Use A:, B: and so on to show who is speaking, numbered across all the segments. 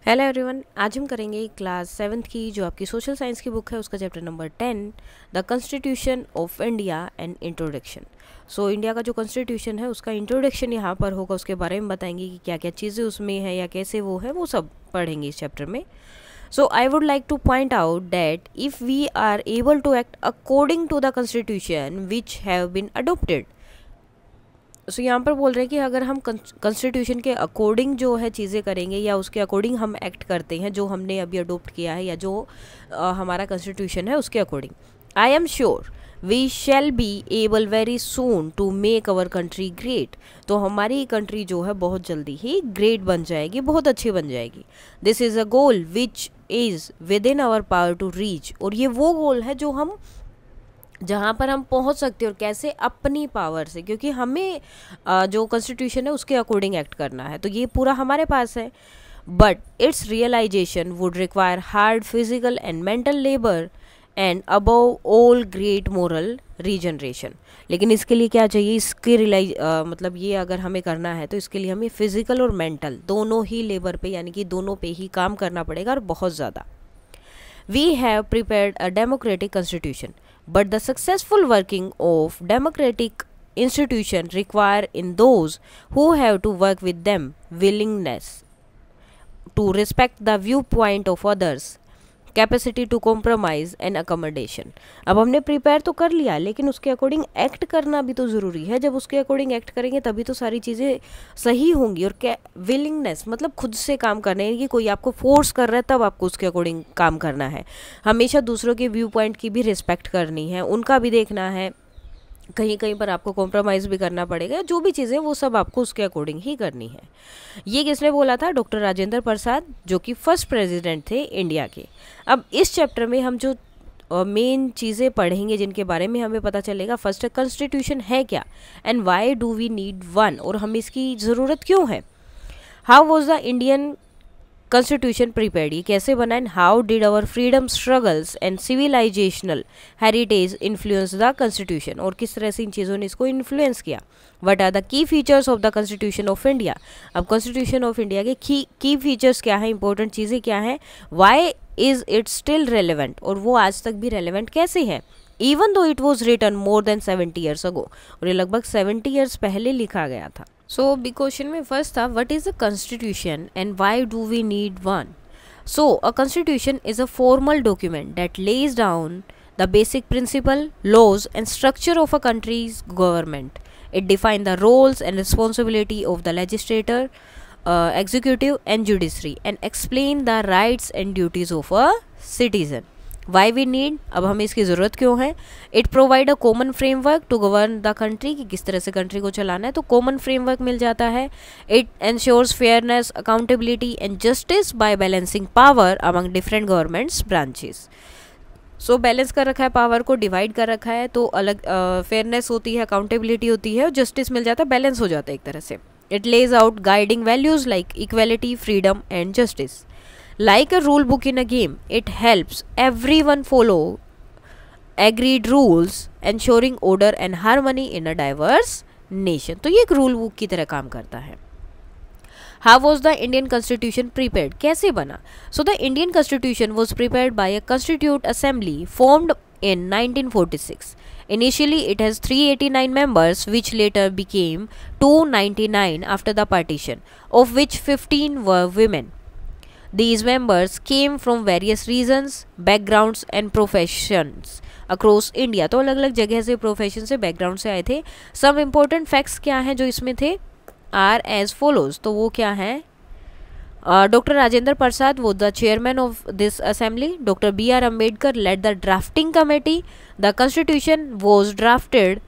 A: Hello everyone, आज हम करेंगे क्लास 7th की जो आपकी सोशल साइंस की बुक है उसका chapter number 10 the constitution of India and introduction. So India का जो कॉन्स्टिट्यूशन है उसका इंट्रोडक्शन यहाँ पर होगा, उसके बारे में बताएंगे कि क्या क्या चीज़ें उसमें है या कैसे वो है, वो सब पढ़ेंगे इस चैप्टर में। So I would like to point out that if we are able to act according to the constitution which have been adopted. So यहाँ पर बोल रहे हैं कि अगर हम कॉन्स्टिट्यूशन के अकॉर्डिंग जो है चीज़ें करेंगे या उसके अकॉर्डिंग हम एक्ट करते हैं जो हमने अभी अडोप्ट किया है या जो हमारा कॉन्स्टिट्यूशन है उसके according, I am sure we shall be able very soon to make our country great. तो हमारी कंट्री जो है बहुत जल्दी ही ग्रेट बन जाएगी, बहुत अच्छी बन जाएगी। This is a goal which is within our power to reach. और ये वो गोल है जो हम जहाँ पर हम पहुँच सकते हैं, और कैसे, अपनी पावर से, क्योंकि हमें जो कॉन्स्टिट्यूशन है उसके अकॉर्डिंग एक्ट करना है, तो ये पूरा हमारे पास है। But its realization would require hard physical and mental labour and above all great moral regeneration. लेकिन इसके लिए क्या चाहिए, इसके मतलब ये अगर हमें करना है तो इसके लिए हमें फिजिकल और मेंटल दोनों ही लेबर पे, यानी कि दोनों पे ही काम करना पड़ेगा, और बहुत ज़्यादा। We have prepared a democratic constitution, but the successful working of democratic institutions require in those who have to work with them willingness to respect the viewpoint of others, capacity to compromise and accommodation. अब हमने prepare तो कर लिया, लेकिन उसके according act करना भी तो ज़रूरी है। जब उसके अकॉर्डिंग एक्ट करेंगे तभी तो सारी चीज़ें सही होंगी। और क्या विलिंगनेस मतलब खुद से काम करना है, कि कोई आपको फोर्स कर रहा है तब आपको उसके अकॉर्डिंग काम करना है। हमेशा दूसरों के व्यू पॉइंट की भी रिस्पेक्ट करनी है, उनका भी देखना है, कहीं कहीं पर आपको कॉम्प्रोमाइज़ भी करना पड़ेगा। जो भी चीज़ें वो सब आपको उसके अकॉर्डिंग ही करनी है। ये किसने बोला था? डॉक्टर राजेंद्र प्रसाद, जो कि फर्स्ट प्रेसिडेंट थे इंडिया के। अब इस चैप्टर में हम जो मेन चीज़ें पढ़ेंगे जिनके बारे में हमें पता चलेगा, फर्स्ट कॉन्स्टिट्यूशन है क्या, and why do we need one, और हमें इसकी ज़रूरत क्यों है। How was the Indian constitution prepared, ये कैसे बना, and how did our freedom struggles and civilizational heritage influence the constitution, और किस तरह से इन चीज़ों ने इसको इन्फ्लुएंस किया। What are the key features of the constitution of India. अब कॉन्स्टिट्यूशन ऑफ इंडिया के की फीचर्स क्या है, इंपॉर्टेंट चीज़ें क्या हैं, why is it still relevant, और वो आज तक भी रेलिवेंट कैसे है, even though it was written more than 70 years ago, और ये लगभग 70 ईयर्स पहले लिखा गया था। सो बी क्वेश्चन में फर्स्ट था, what is a constitution and why do we need one. So a constitution is a formal document that lays down the basic principle, laws and structure of a country's government. It defines the roles and responsibility of the legislature, executive and judiciary, and explain the rights and duties of a citizen. Why we need, अब हमें इसकी ज़रूरत क्यों है। It provide a common framework to govern the country, कि किस तरह से कंट्री को चलाना है, तो common framework मिल जाता है। It ensures fairness, accountability and justice by balancing power among different governments branches. So balance कर रखा है, पावर को डिवाइड कर रखा है, तो अलग फेयरनेस होती है, अकाउंटेबिलिटी होती है, और जस्टिस मिल जाता है, बैलेंस हो जाता है एक तरह से। It Lay's out guiding values like equality, freedom and justice. Like a rule book in a game, it helps everyone follow agreed rules, ensuring order and harmony in a diverse nation. तो ये एक rule book की तरह काम करता है। How was the Indian Constitution prepared? कैसे बना? So the Indian Constitution was prepared by a Constituent Assembly formed in 1946. Initially, it has 389 members, which later became 299 after the partition, of which 15 were women. These members came from various regions, backgrounds and professions across India. तो अलग अलग जगह से, profession से, background से आए थे। Some important facts क्या हैं जो इसमें थे, आर एज फॉलोज, तो वो क्या है, doctor Rajendra Prasad was the chairman of this assembly, doctor B R Ambedkar led the drafting committee, the constitution was drafted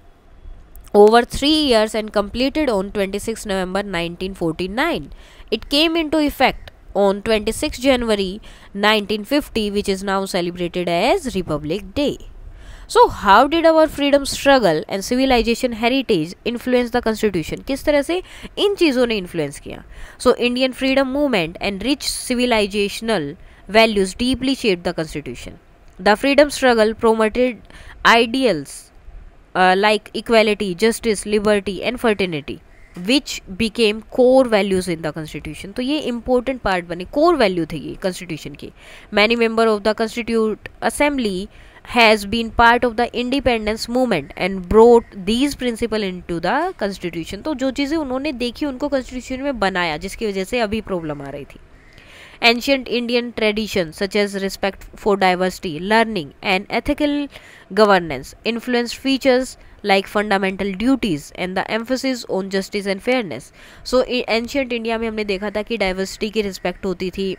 A: over 3 years and completed on 26 November 1949. It came into effect on 26 January 1950, which is now celebrated as Republic Day. So how did our freedom struggle and civilization heritage influence the constitution? किस तरह से इन चीज़ों ने influence किया। So Indian freedom movement and rich civilizational values deeply shaped the constitution. The freedom struggle promoted ideals like equality, justice, liberty and fraternity. Which became core values in the constitution. तो ये important part बने, core value थे ये constitution की। Many member of the constitute assembly has been part of the independence movement and brought these principle into the constitution। तो जो चीज़ें उन्होंने देखी उनको constitution में बनाया, जिसकी वजह से अभी प्रॉब्लम आ रही थी। Ancient Indian traditions such as respect for diversity, learning and ethical governance influenced features like fundamental duties and the emphasis on justice and fairness। So ancient India में हमने देखा था कि diversity की respect होती थी,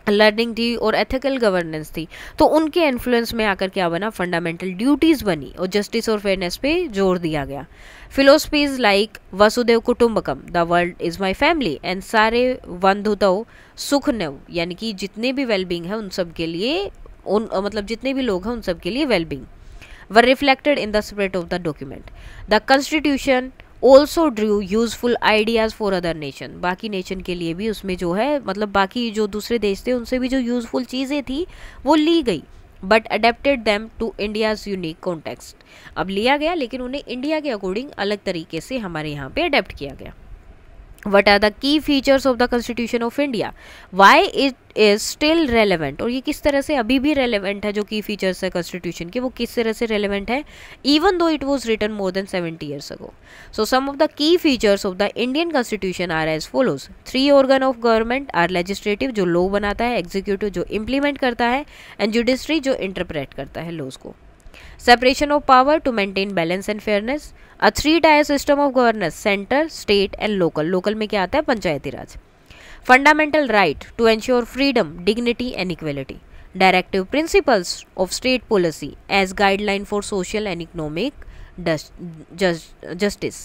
A: लर्निंग थी और एथिकल गवर्नेंस थी। तो उनके इन्फ्लुएंस में आकर क्या बना, फंडामेंटल ड्यूटीज़ बनी और जस्टिस और फेयरनेस पे जोर दिया गया। फिलोसफीज लाइक वसुदेव कुटुंबकम, the world is my family and सारे बंधुतव सुख नव, यानी कि जितने भी वेलबींग है उन सब के लिए, मतलब जितने भी लोग हैं उन सब के लिए wellbeing, were reflected in the spirit of the document. The constitution also Drew useful ideas for other nation, बाकी नेशन के लिए भी उसमें जो है, मतलब बाकी जो दूसरे देश थे उनसे भी जो यूजफुल चीज़ें थी वो ली गई, but adapted them to India's unique context. अब लिया गया लेकिन उन्हें इंडिया के अकॉर्डिंग अलग तरीके से हमारे यहाँ पे अडेप्ट किया गया। What are the key features of the Constitution of India? Why it is still relevant? और ये किस तरह से अभी भी relevant है, जो key features है Constitution के वो किस तरह से relevant है even though it was written more than 70 years ago. So some of the key features of the Indian Constitution are as follows. 3 organ of government are legislative जो law बनाता है, executive जो implement करता है, and judiciary जो interpret करता है laws को। Separation of power to maintain balance and fairness. A 3-tier system of governance, center, state and local. Local में क्या आता है, पंचायती राज। Fundamental right to ensure freedom, dignity and equality. Directive principles of state policy as guideline for social and economic justice.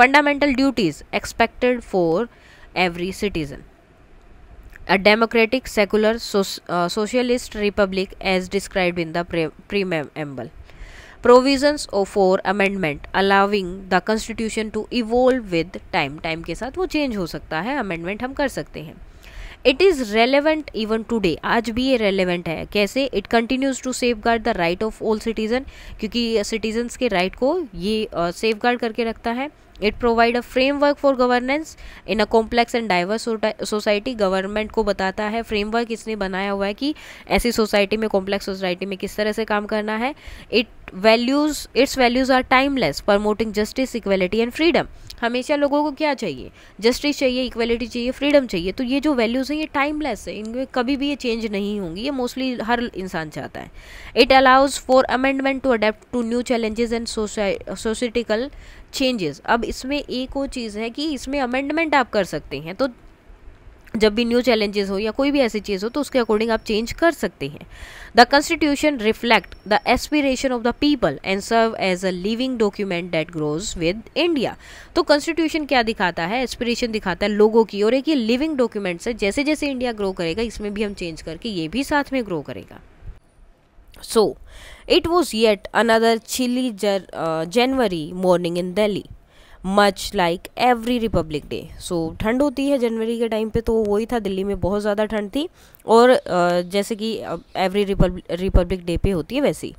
A: Fundamental duties expected for every citizen. A democratic, secular, socialist republic as described in the preamble. Provisions for amendment allowing the constitution to evolve with time. Time के साथ वो change हो सकता है, amendment हम कर सकते हैं। It is relevant even today, आज भी ये रेलिवेंट है। कैसे? It continues to safeguard the right of all citizen, क्योंकि सिटीजन्स के राइट को ये सेफ गार्ड करके रखता है। It provide a framework for governance in a complex and diverse society. Government को बताता है, फ्रेमवर्क इसने बनाया हुआ है कि ऐसी सोसाइटी में, कॉम्प्लेक्स सोसाइटी में किस तरह से काम करना है। Its values are timeless, promoting justice, equality and freedom. हमेशा लोगों को क्या चाहिए? जस्टिस चाहिए, इक्वलिटी चाहिए, फ्रीडम चाहिए। तो ये जो वैल्यूज़ हैं ये टाइमलेस है, इनमें कभी भी ये चेंज नहीं होंगी, ये मोस्टली हर इंसान चाहता है। It allows for amendment to adapt to new challenges and societal changes. अब इसमें एक और चीज़ है कि इसमें अमेंडमेंट आप कर सकते हैं, तो जब भी न्यू चैलेंजेस हो या कोई भी ऐसी चीज़ हो तो उसके अकॉर्डिंग आप चेंज कर सकते हैं। The constitution reflect the aspiration of the people and serve as a living document that grows with India. तो कॉन्स्टिट्यूशन क्या दिखाता है? एस्पिरेशन दिखाता है लोगों की, और एक ये लिविंग डॉक्यूमेंट्स है। जैसे जैसे इंडिया ग्रो करेगा इसमें भी हम चेंज करके ये भी साथ में ग्रो करेगा। So it was yet another chilly January morning in Delhi, much like every Republic Day. So ठंड होती है जनवरी के टाइम पे, तो वही था, दिल्ली में बहुत ज़्यादा ठंड थी, और जैसे कि एवरी रिपब्लिक डे पे होती है वैसी।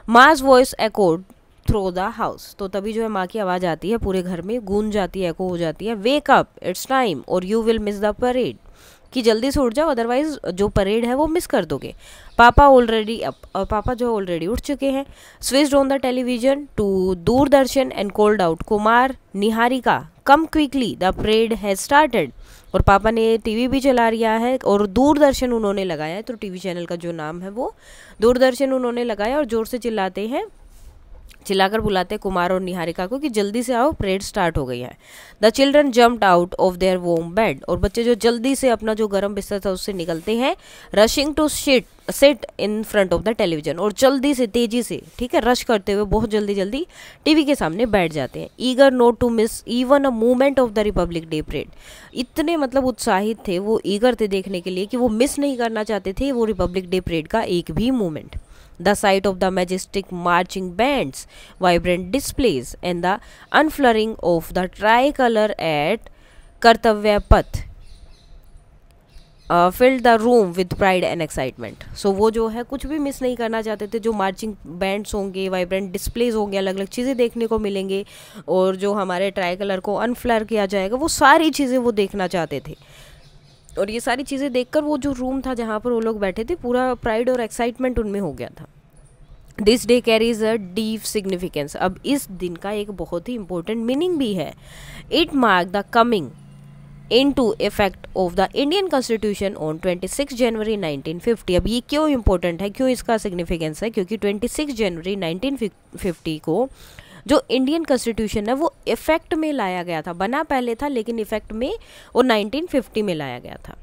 A: मास voice echoed through the house, तो तभी जो है माँ की आवाज़ आती है, पूरे घर में गूंज जाती है, एको हो जाती है। वेक अप, इट्स टाइम, और you will miss the parade, कि जल्दी से उठ जाओ अदरवाइज जो परेड है वो मिस कर दोगे। पापा ऑलरेडी अप, और पापा जो ऑलरेडी उठ चुके हैं। Switched on the television to Doordarshan and called out Kumar, Niharika, come quickly, the parade has started. और पापा ने टीवी भी चला लिया है और दूरदर्शन उन्होंने लगाया है, तो टीवी चैनल का जो नाम है वो दूरदर्शन उन्होंने लगाया, और जोर से चिल्लाते हैं, चिल्लाकर बुलाते कुमार और निहारिका को कि जल्दी से आओ, परेड स्टार्ट हो गई है। The children jumped out of their warm bed, और बच्चे जो जल्दी से अपना जो गर्म बिस्तर था उससे निकलते हैं। Rushing to sit in front of the television, और जल्दी से, तेजी से, ठीक है, रश करते हुए बहुत जल्दी जल्दी टीवी के सामने बैठ जाते हैं। Eager not to miss even a movement of the Republic Day parade, इतने मतलब उत्साहित थे वो, ईगर थे देखने के लिए कि वो मिस नहीं करना चाहते थे वो रिपब्लिक डे परेड का एक भी movement. The sight of the majestic marching bands, vibrant displays, and the unfurling of the tricolor at Kartavya Path filled the room with pride and excitement. So वो जो है कुछ भी मिस नहीं करना चाहते थे. जो मार्चिंग बैंड्स होंगे, वाइब्रेंट डिस्प्लेज होंगे, अलग अलग चीज़ें देखने को मिलेंगे, और जो हमारे ट्राई कलर को अनफ्लर किया जाएगा, वो सारी चीज़ें वो देखना चाहते थे. और ये सारी चीज़ें देखकर वो जो रूम था जहाँ पर वो लोग बैठे थे, पूरा प्राइड और एक्साइटमेंट उनमें हो गया था. This day carries a deep significance. अब इस दिन का एक बहुत ही इंपॉर्टेंट मीनिंग भी है. It mark the coming into effect of the Indian Constitution on 26 January 1950. अब ये क्यों इम्पोर्टेंट है, क्यों इसका सिग्निफिकेंस है? क्योंकि 26 जनवरी 1950 को जो इंडियन कॉन्स्टिट्यूशन है वो इफेक्ट में लाया गया था. बना पहले था लेकिन इफेक्ट में वो 1950 में लाया गया था.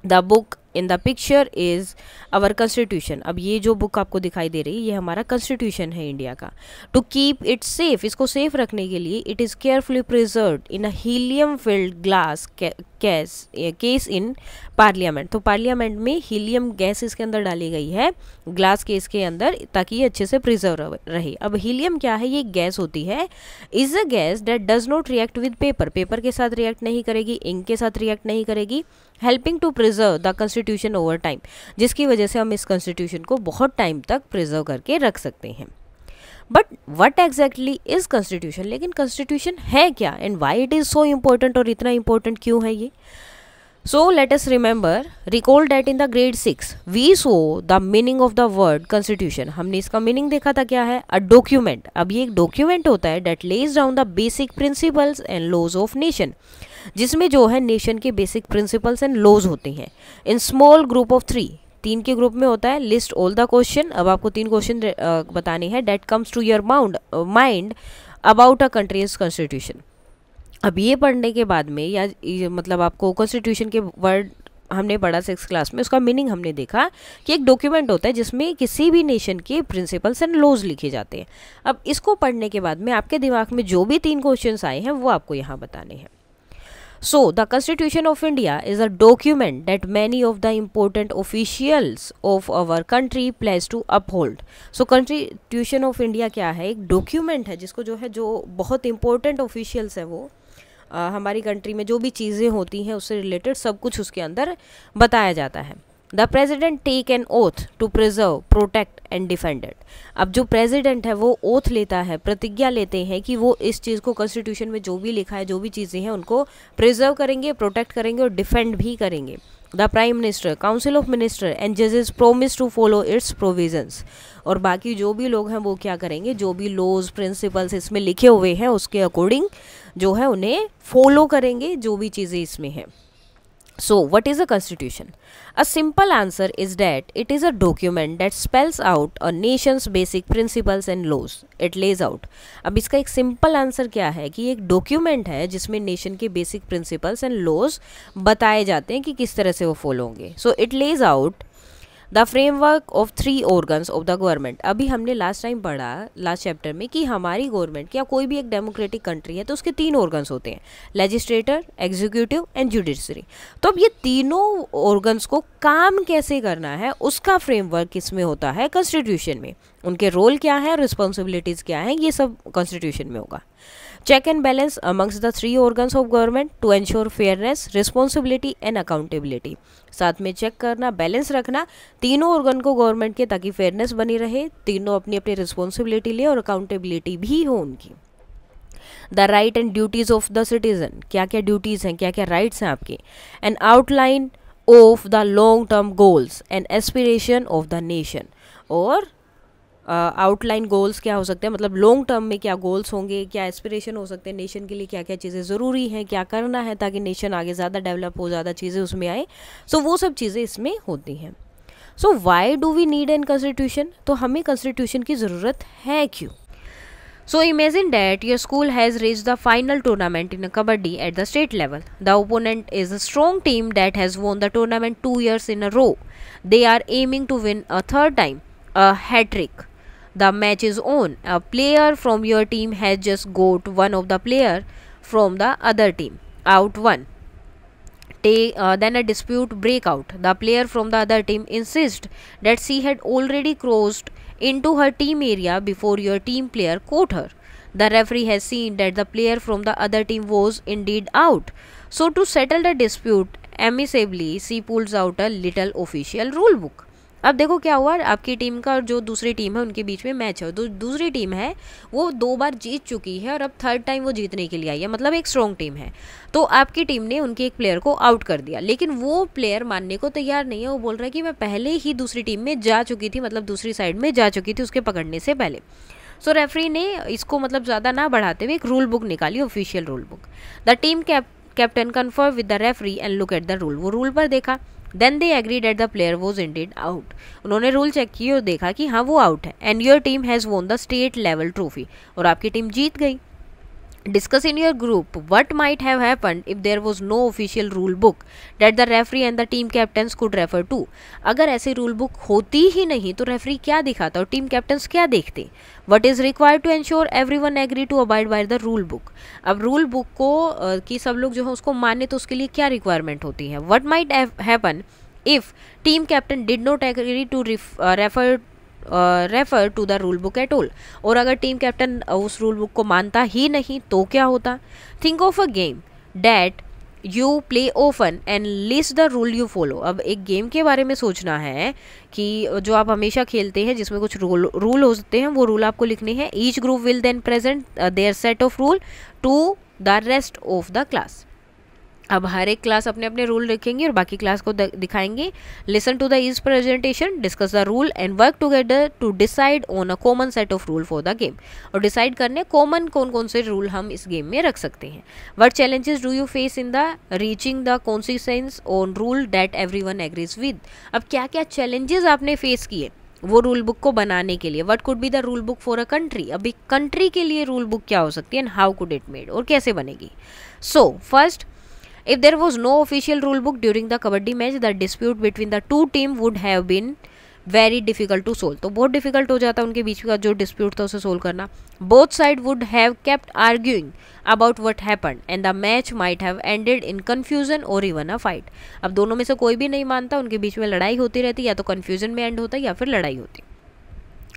A: The book in the picture is our constitution. अब ये जो बुक आपको दिखाई दे रही है ये हमारा कॉन्स्टिट्यूशन है इंडिया का. टू कीप इट सेफ, इसको सेफ रखने के लिए it is carefully preserved in a helium field glass case in parliament. तो पार्लियामेंट में हीलियम गैस इसके अंदर डाली गई है ग्लास केस के अंदर, ताकि ये अच्छे से प्रिजर्व रहे. अब हीलियम क्या है? ये गैस होती है. Is a gas that does not react with paper. Paper के साथ रिएक्ट नहीं करेगी, इंक के साथ रिएक्ट नहीं करेगी. Helping to preserve the constitution over time, जिसकी वजह से हम इस कॉन्स्टिट्यूशन को बहुत टाइम तक प्रिजर्व करके रख सकते हैं. But what exactly is constitution? लेकिन कॉन्स्टिट्यूशन है क्या, and why it is so important, और इतना इम्पोर्टेंट क्यों है ये? So let us remember, recall that in the grade 6 we saw the meaning of the word constitution. हमने इसका मीनिंग देखा था, क्या है? A document. अब ये एक डॉक्यूमेंट होता है that lays down the basic principles and laws of nation, जिसमें जो है नेशन के बेसिक प्रिंसिपल्स एंड लॉज होते हैं. इन स्मॉल ग्रुप ऑफ 3, 3 के ग्रुप में होता है. List all the question. अब आपको 3 क्वेश्चन बताने हैं that comes to your mind about a country's constitution. अब ये पढ़ने के बाद में, या मतलब आपको कॉन्स्टिट्यूशन के वर्ड हमने पढ़ा 6th क्लास में, उसका मीनिंग हमने देखा कि एक डॉक्यूमेंट होता है जिसमें किसी भी नेशन के प्रिंसिपल्स एंड लॉज लिखे जाते हैं. अब इसको पढ़ने के बाद में आपके दिमाग में जो भी 3 क्वेश्चंस आए हैं वो आपको यहाँ बताने हैं. So, the Constitution of India is a document that many of the important officials of our country pledge to uphold. So, Constitution of India क्या है? एक डॉक्यूमेंट है जिसको जो है, जो बहुत इंपॉर्टेंट ऑफिशियल्स हैं वो हमारी कंट्री में जो भी चीज़ें होती हैं उससे रिलेटेड सब कुछ उसके अंदर बताया जाता है. The president take an oath to preserve, protect and defend it. अब जो प्रेजिडेंट है वो ओथ लेता है, प्रतिज्ञा लेते हैं कि वो इस चीज़ को, कॉन्स्टिट्यूशन में जो भी लिखा है, जो भी चीज़ें हैं, उनको प्रिजर्व करेंगे, प्रोटेक्ट करेंगे और डिफेंड भी करेंगे. The prime minister, council of minister and जजेस promise to follow its provisions. और बाकी जो भी लोग हैं वो क्या करेंगे? जो भी लॉज, प्रिंसिपल्स इसमें लिखे हुए हैं उसके अकॉर्डिंग जो है उन्हें फॉलो करेंगे, जो भी चीज़ें इसमें हैं. So, what is a constitution? A simple answer is that it is a document that spells out a nation's basic principles and laws. It lays out. अब इसका एक सिंपल आंसर क्या है कि एक डॉक्यूमेंट है जिसमें नेशन के बेसिक प्रिंसिपल्स एंड लॉज बताए जाते हैं कि किस तरह से वो फॉलो होंगे. So it Lay's out the framework of 3 organs of the government. अभी हमने लास्ट टाइम पढ़ा, लास्ट चैप्टर में, कि हमारी गवर्नमेंट या कोई भी एक डेमोक्रेटिक कंट्री है तो उसके 3 ऑर्गन्स होते हैं, लेजिस्लेटर, एग्जीक्यूटिव एंड जुडिशरी. तो अब ये तीनों ऑर्गन्स को काम कैसे करना है उसका फ्रेमवर्क किसमें होता है? कॉन्स्टिट्यूशन में. उनके रोल क्या है, रिस्पॉन्सिबिलिटीज़ क्या हैं, ये सब कॉन्स्टिट्यूशन में होगा. Check and balance amongst the 3 organs of government to ensure fairness, responsibility and accountability. साथ में चेक करना, बैलेंस रखना तीनों ऑर्गन को गवर्नमेंट के, ताकि फेयरनेस बनी रहे, तीनों अपनी अपनी रिस्पॉन्सिबिलिटी ले और अकाउंटेबिलिटी भी हो उनकी. The right and duties of the citizen, क्या क्या ड्यूटीज़ हैं, क्या क्या राइट्स हैं आपके. N outline of the long term goals and aspiration of the nation. और आउटलाइन गोल्स क्या हो सकते हैं, मतलब लॉन्ग टर्म में क्या गोल्स होंगे, क्या एस्पिरेशन हो सकते हैं, नेशन के लिए क्या क्या चीज़ें ज़रूरी हैं, क्या करना है ताकि नेशन आगे ज़्यादा डेवलप हो, ज़्यादा चीज़ें उसमें आए. सो वो सब चीज़ें इसमें होती हैं. So why do we need an constitution? तो हमें कॉन्स्टिट्यूशन की ज़रूरत है क्यों? So imagine that your school has reached the final tournament in a kabaddi at the state level. The opponent is a strong team that has won the tournament 2 years in a row. They are aiming to win a third time, a hat-trick. The match is on. A player from your team has just got one of the player from the other team out one. Then a dispute break out. The player from the other team insists that she had already crossed into her team area before your team player caught her. The referee has seen that the player from the other team was indeed out. So to settle the dispute amicably see pulls out a little official rule book. अब देखो क्या हुआ, आपकी team का और जो दूसरी team है उनके बीच में मैच है, तो दूसरी टीम है वो 2 बार जीत चुकी है और अब थर्ड टाइम वो जीतने के लिए आई है, मतलब एक स्ट्रॉन्ग टीम है। तो आपकी टीम ने उनके एक प्लेयर को आउट कर दिया, लेकिन वो प्लेयर मानने को तैयार नहीं है। वो बोल रहा है कि मैं पहले ही दूसरी टीम में जा चुकी थी, मतलब दूसरी साइड में जा चुकी थी उसके पकड़ने से पहले। सो रेफरी ने इसको मतलब ज़्यादा ना बढ़ाते हुए एक रूल बुक निकाली, official rule book. The team captain confirm with the referee and look at the rule. वो रूल पर देखा, then they agree that the player was indeed out. उन्होंने रूल चेक किए और देखा कि हाँ वो आउट है, and your team has won the state level trophy, और आपकी टीम जीत गई। Discuss in your group what might have happened if there was no official rule book that the referee and the team captains could refer to। अगर ऐसी rule book होती ही नहीं तो referee क्या दिखाता और टीम कैप्टन्स क्या देखते। What is required to ensure everyone agree to abide by the rule book। अब रूल बुक को कि सब लोग जो है उसको माने, तो उसके लिए क्या रिक्वायरमेंट होती है। What might happen if team captain did not agree to refer to the rule book at all. और अगर टीम कैप्टन उस रूल बुक को मानता ही नहीं तो क्या होता। Think of a game that you play often and list the rule you follow. अब एक गेम के बारे में सोचना है कि जो आप हमेशा खेलते हैं जिसमें कुछ रूल होते हैं, वो रूल आपको लिखने हैं। Each group will then present their set of rule to the rest of the class. अब हर एक क्लास अपने अपने रूल रखेंगे और बाकी क्लास को दिखाएंगे। Listen to the each presentation, discuss the rule and work together to decide on a common set of rule for the game. और डिसाइड करने कॉमन कौन कौन से रूल हम इस गेम में रख सकते हैं। What challenges do you face in the reaching the consequence on rule that everyone agrees with. अब क्या क्या चैलेंजेस आपने फेस किए वो रूल बुक को बनाने के लिए। What could be the rule book for a country. अब एक कंट्री के लिए रूल बुक क्या हो सकती है and how could it made, और कैसे बनेगी। So first, if there was no official rule book during the kabaddi match, the dispute between the two team would have been very difficult to solve। तो बहुत difficult हो जाता उनके बीच का जो डिस्प्यूट था उसे सोल्व करना। both side would have kept arguing about what happened and the match might have ended in confusion or even a fight। अब दोनों में से कोई भी नहीं मानता, उनके बीच में लड़ाई होती रहती, या तो कन्फ्यूजन में एंड होता या फिर लड़ाई होती।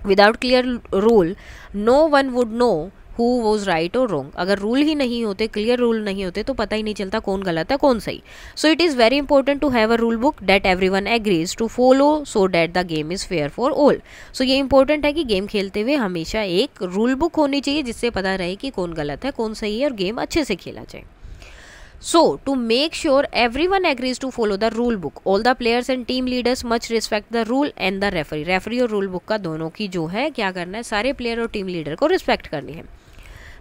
A: Without clear rule no one would know who was right और रॉन्ग। अगर रूल ही नहीं होते, क्लियर रूल नहीं होते, तो पता ही नहीं चलता कौन गलत है कौन सही। So it is very important to have a rule book that everyone agrees to follow so that the game is fair for all. So ये इंपॉर्टेंट है कि गेम खेलते हुए हमेशा एक रूल बुक होनी चाहिए जिससे पता रहे कि कौन गलत है कौन सही है और गेम अच्छे से खेला जाए। So, to make sure everyone agrees to follow the rule book, all the players and team leaders must respect the rule and the referee। Referee और रूल बुक का दोनों की जो है क्या करना है, सारे प्लेयर और टीम लीडर को रिस्पेक्ट करनी है।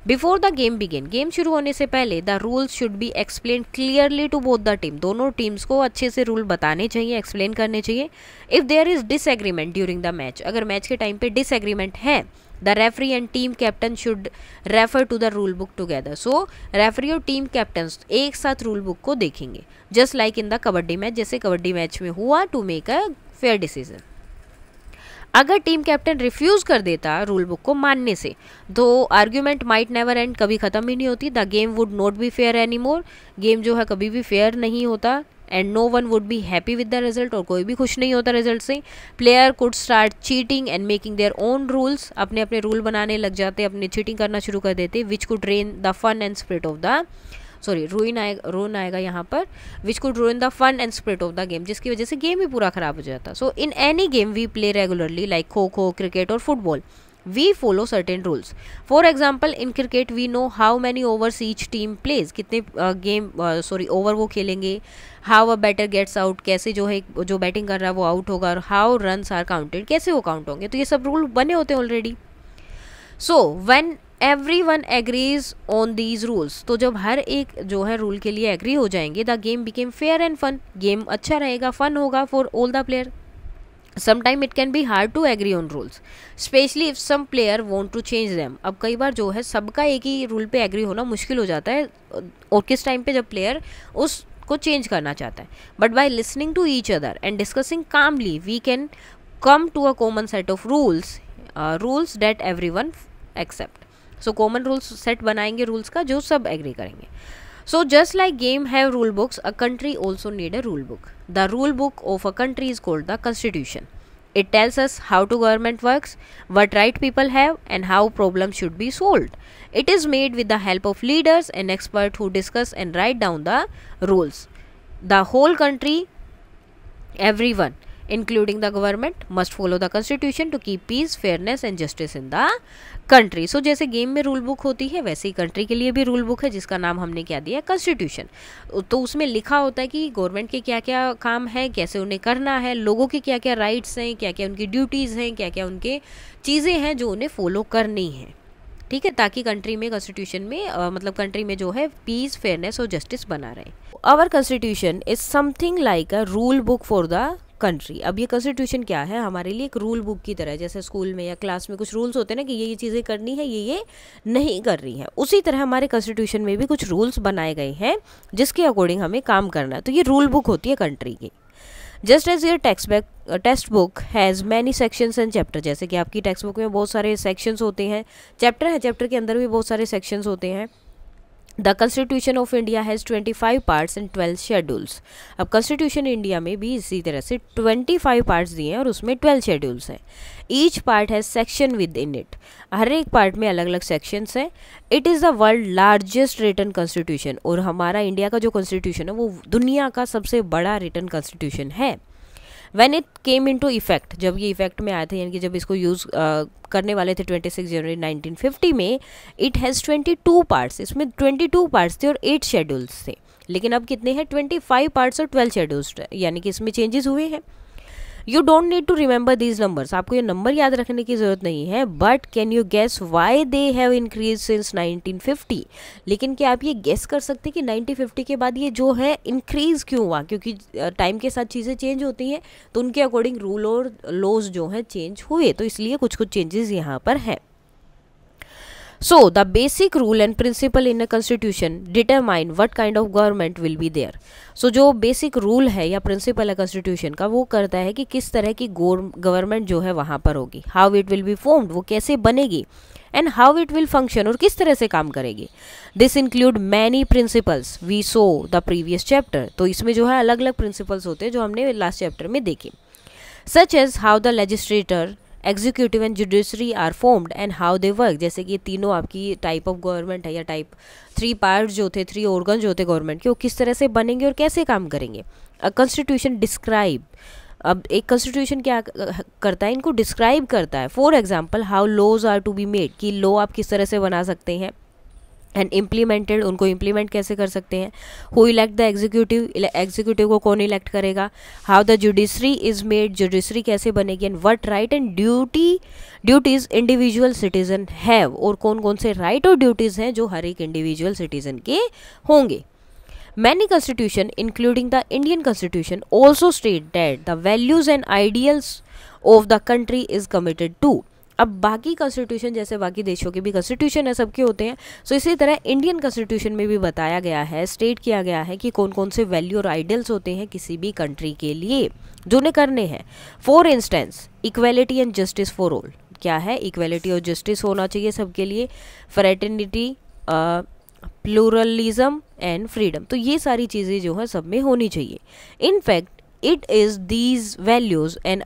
A: Before the game begin, game शुरू होने से पहले the rules should be explain clearly to both the team. दोनों टीम्स को अच्छे से रूल बताने चाहिए, एक्सप्लेन करने चाहिए। If there is disagreement during the match, अगर मैच के टाइम पे डिसएग्रीमेंट है, the referee and team captain should refer to the rule book together. So referee और टीम कैप्टन्स एक साथ रूल बुक को देखेंगे, just like in the kabaddi match, जैसे कबड्डी मैच में हुआ, to make a fair decision. अगर टीम कैप्टन रिफ्यूज कर देता रूल बुक को मानने से, तो आर्ग्यूमेंट माइट नेवर एंड, कभी खत्म ही नहीं होती। The game would not be fair any more, game जो है कभी भी फेयर नहीं होता। And no one would be happy with the result, और कोई भी खुश नहीं होता रिजल्ट से। Player could start cheating and making their own rules, अपने अपने रूल बनाने लग जाते, अपने चीटिंग करना शुरू कर देते। Which could drain the fun and spirit of the ruin आएगा यहाँ पर, which could ruin the fun and spirit of the game, जिसकी वजह से गेम ही पूरा खराब हो जाता। So in any game we play regularly like kho kho, cricket और football, we follow certain rules। For example, in cricket we know how many overs each team plays, कितने ओवर वो खेलेंगे, how a batter gets out, कैसे जो है जो batting कर रहा है वो आउट होगा, और how runs are counted, कैसे वो काउंट होंगे। तो ये सब रूल बने होते हैं already. So when everyone agrees on these rules, तो जब हर एक जो है रूल के लिए एग्री हो जाएंगे, the game became fair and fun, game अच्छा रहेगा, फन होगा for all the player. Sometime it can be hard to agree on rules, especially if some player want to change them. अब कई बार जो है सबका एक ही रूल पे एग्री होना मुश्किल हो जाता है, और किस टाइम पे जब प्लेयर उसको चेंज करना चाहता है। But by listening to each other and discussing calmly we can come to a common set of rules that everyone accept. So common rules set बनाएंगे रूल्स का जो सब एग्री करेंगे। So just like game have rule books, a country also need a rule book। The rule book of a country is called the Constitution। It tells us how to government works, what right people have, and how problems should be solved। It is made with the help of leaders and experts who discuss and write down the rules। The whole country, everyone including the government must follow the constitution to keep peace, fairness and justice in the country. So जैसे game में rule book होती है वैसे ही country के लिए भी rule book है जिसका नाम हमने क्या दिया, कॉन्स्टिट्यूशन. तो उसमें लिखा होता है कि गवर्नमेंट के क्या क्या काम है, कैसे उन्हें करना है, लोगों के क्या क्या राइट्स हैं, क्या क्या उनकी ड्यूटीज़ हैं, क्या क्या उनके चीज़ें हैं जो उन्हें फॉलो करनी है. ठीक है, ताकि कंट्री में, कॉन्स्टिट्यूशन में मतलब कंट्री में जो है पीस, फेयरनेस और जस्टिस बना रहे. Our constitution is something like a rule book for the country. अब ये कॉन्स्टिट्यूशन क्या है, हमारे लिए एक रूल बुक की तरह है. जैसे स्कूल में या क्लास में कुछ रूल्स होते हैं ना कि ये चीज़ें करनी है, ये नहीं कर रही हैं, उसी तरह हमारे कॉन्स्टिट्यूशन में भी कुछ रूल्स बनाए गए हैं जिसके अकॉर्डिंग हमें काम करना है. तो ये रूल बुक होती है कंट्री की. Just as your textbook has many sections and chapter. जैसे कि आपकी टेक्स्ट बुक में बहुत सारे सेक्शंस होते हैं, चैप्टर है, चैप्टर के अंदर भी बहुत सारे सेक्शंस होते हैं. The constitution of India has 25 parts and 12 schedules. अब कॉन्स्टिट्यूशन इंडिया में भी इसी तरह से 25 पार्ट्स दिए हैं और उसमें 12 शेड्यूल्स हैं. Each part has section within it. हर एक पार्ट में अलग अलग सेक्शंस हैं. It is the world largest written constitution. और हमारा इंडिया का जो कॉन्स्टिट्यूशन है वो दुनिया का सबसे बड़ा रिटन कॉन्स्टिट्यूशन है. When it came into effect, जब ये इफेक्ट में आए थे, यानी कि जब इसको यूज़ करने वाले थे 26 जनवरी 1950 में, इट हैज़ 22 पार्ट्स. इसमें 22 पार्ट्स थे और 8 शेड्यूल्स थे. लेकिन अब कितने हैं, 25 पार्ट्स और 12 शेड्यूल्स, यानी कि इसमें चेंजेस हुए हैं. You don't need to remember these numbers. आपको ये नंबर याद रखने की ज़रूरत नहीं है. But can you guess why they have increase since 1950. लेकिन क्या आप ये गेस कर सकते हैं कि 1950 के बाद ये जो है इंक्रीज क्यों हुआ? क्योंकि टाइम के साथ चीज़ें चेंज होती हैं तो उनके अकॉर्डिंग रूल और लॉज जो हैं चेंज हुए, तो इसलिए कुछ कुछ चेंजेस यहाँ पर हैं. So the basic rule and principle in a constitution determine what kind of government will be there. So जो basic rule है या principle है constitution का, वो करता है कि किस तरह की गवर्नमेंट जो है वहाँ पर होगी, how it will be formed, वो कैसे बनेगी, and how it will function, और किस तरह से काम करेगी. This include many principles we saw the previous chapter. तो इसमें जो है अलग अलग principles होते हैं जो हमने लास्ट चैप्टर में देखे. Such as how the legislator, executive and judiciary are formed and how they work. जैसे कि ये तीनों आपकी टाइप ऑफ गवर्नमेंट है या टाइप 3 पार्ट जो थे, 3 ऑर्गन जो थे गवर्नमेंट के, वो किस तरह से बनेंगे और कैसे काम करेंगे. A constitution describe. अब एक कॉन्स्टिट्यूशन क्या करता है, इनको डिस्क्राइब करता है. For example how laws are to be made, कि लॉ आप किस तरह से बना सकते हैं, एंड इम्प्लीमेंटेड, उनको इम्प्लीमेंट कैसे कर सकते हैं. Who elect the executive, executive को कौन इलेक्ट करेगा. How the judiciary is made, judiciary कैसे बनेगी. And what right and duties individual citizen have, और कौन कौन से राइट और ड्यूटीज़ हैं जो हर एक इंडिविजुअल सिटीजन के होंगे. Many constitution, including the Indian constitution, also state that the values and ideals of the country is committed to. अब बाकी कॉन्स्टिट्यूशन जैसे बाकी देशों के भी कॉन्स्टिट्यूशन है, सबके होते हैं, सो इसी तरह इंडियन कॉन्स्टिट्यूशन में भी बताया गया है, स्टेट किया गया है कि कौन कौन से वैल्यू और आइडियल्स होते हैं किसी भी कंट्री के लिए जो उन्हें करने हैं. For instance equality and justice for all. क्या है, इक्वेलिटी और जस्टिस होना चाहिए सबके लिए. Fraternity, pluralism and freedom. तो ये सारी चीज़ें जो है सब में होनी चाहिए. In fact it is these values and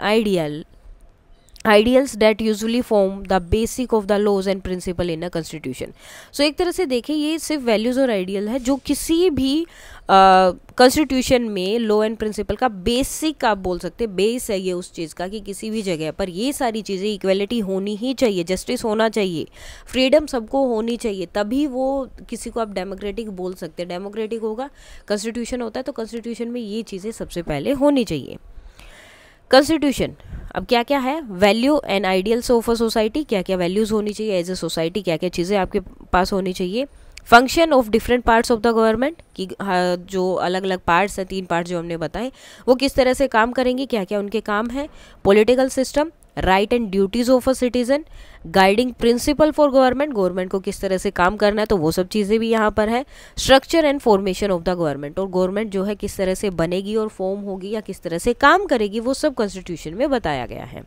A: ideals that usually form the basic of the laws and principle in a constitution. So एक तरह से देखें ये सिर्फ वैल्यूज़ और आइडियल है जो किसी भी कॉन्स्टिट्यूशन में लॉ एंड प्रिंसिपल का बेसिक आप बोल सकते हैं, बेस है ये उस चीज़ का कि किसी भी जगह पर ये सारी चीज़ें, इक्वेलिटी होनी ही चाहिए, जस्टिस होना चाहिए, फ्रीडम सबको होनी चाहिए, तभी वो किसी को आप डेमोक्रेटिक बोल सकते हैं. डेमोक्रेटिक होगा, कॉन्स्टिट्यूशन होता है तो कॉन्स्टिट्यूशन में ये चीज़ें सबसे पहले होनी चाहिए. कॉन्स्टिट्यूशन अब क्या क्या है, value and ideals of a society, क्या क्या वैल्यूज़ होनी चाहिए एज ए सोसाइटी, क्या क्या चीज़ें आपके पास होनी चाहिए. Function of different parts of the government, कि जो अलग अलग पार्ट्स हैं, 3 पार्ट जो हमने बताए, वो किस तरह से काम करेंगे, क्या क्या उनके काम है. Political system, right and duties of a citizen, guiding principal for government, government को किस तरह से काम करना है, तो वो सब चीज़ें भी यहाँ पर है. Structure and formation of the government, और गवर्नमेंट जो है किस तरह से बनेगी और फॉर्म होगी या किस तरह से काम करेगी, वो सब कॉन्स्टिट्यूशन में बताया गया है.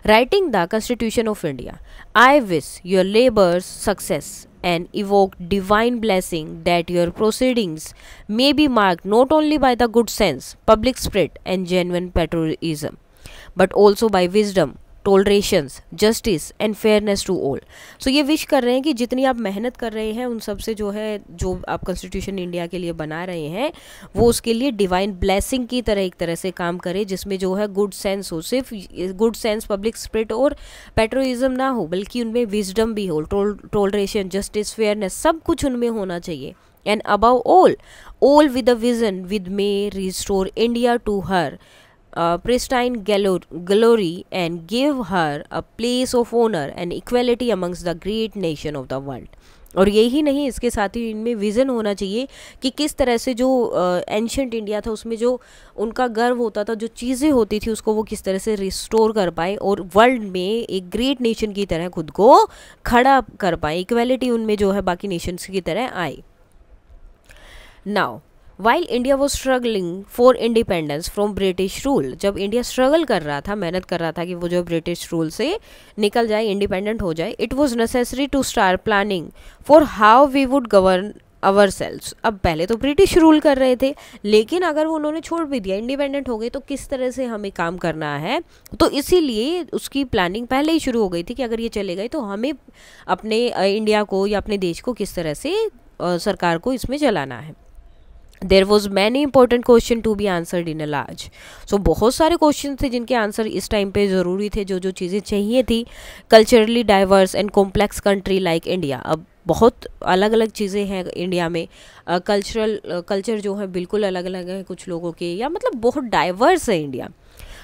A: Writing the Constitution of India, I wish your labors success and evoke divine blessing that your proceedings may be marked not only by the good sense, public spirit and genuine patriotism, but also by wisdom, tolerations, justice and fairness to all. So ये wish कर रहे हैं कि जितनी आप मेहनत कर रहे हैं उन सब से जो है, जो आप कॉन्स्टिट्यूशन इंडिया के लिए बना रहे हैं, वो उसके लिए डिवाइन ब्लेसिंग की तरह एक तरह से काम करे, जिसमें जो है गुड सेंस हो, सिर्फ गुड सेंस, पब्लिक स्पिरिट और पेट्रोइज्म ना हो, बल्कि उनमें विजडम भी हो, टॉलरेशन, जस्टिस, फेयरनेस, सब कुछ उनमें होना चाहिए। And above all with a vision with may restore India to her pristine glory and give her a place of honor and equality amongst the great nation of the world। और यही नहीं, इसके साथ ही इनमें विज़न होना चाहिए कि किस तरह से जो एंशंट इंडिया था उसमें जो उनका गर्व होता था, जो चीज़ें होती थी, उसको वो किस तरह से रिस्टोर कर पाए और वर्ल्ड में एक ग्रेट नेशन की तरह खुद को खड़ा कर पाए, इक्वलिटी उनमें जो है बाकी नेशंस की तरह आए। Now, while India was struggling for independence from British rule, जब इंडिया स्ट्रगल कर रहा था, मेहनत कर रहा था कि वो जो ब्रिटिश रूल से निकल जाए, इंडिपेंडेंट हो जाए, it was necessary to start planning for how we would govern ourselves. अब पहले तो ब्रिटिश रूल कर रहे थे, लेकिन अगर वो उन्होंने छोड़ भी दिया, इंडिपेंडेंट हो गए, तो किस तरह से हमें काम करना है। तो इसीलिए उसकी प्लानिंग पहले ही शुरू हो गई थी कि अगर ये चले गए तो हमें अपने इंडिया को या अपने देश को किस तरह से सरकार को इसमें चलाना है। There was many important question to be answered in a large. So बहुत सारे क्वेश्चन थे जिनके आंसर इस टाइम पे ज़रूरी थे, जो जो चीज़ें चाहिए थी। Culturally diverse and complex country like India, अब बहुत अलग अलग चीज़ें हैं इंडिया में, कल्चर जो है बिल्कुल अलग अलग है कुछ लोगों के, या मतलब बहुत डाइवर्स है इंडिया।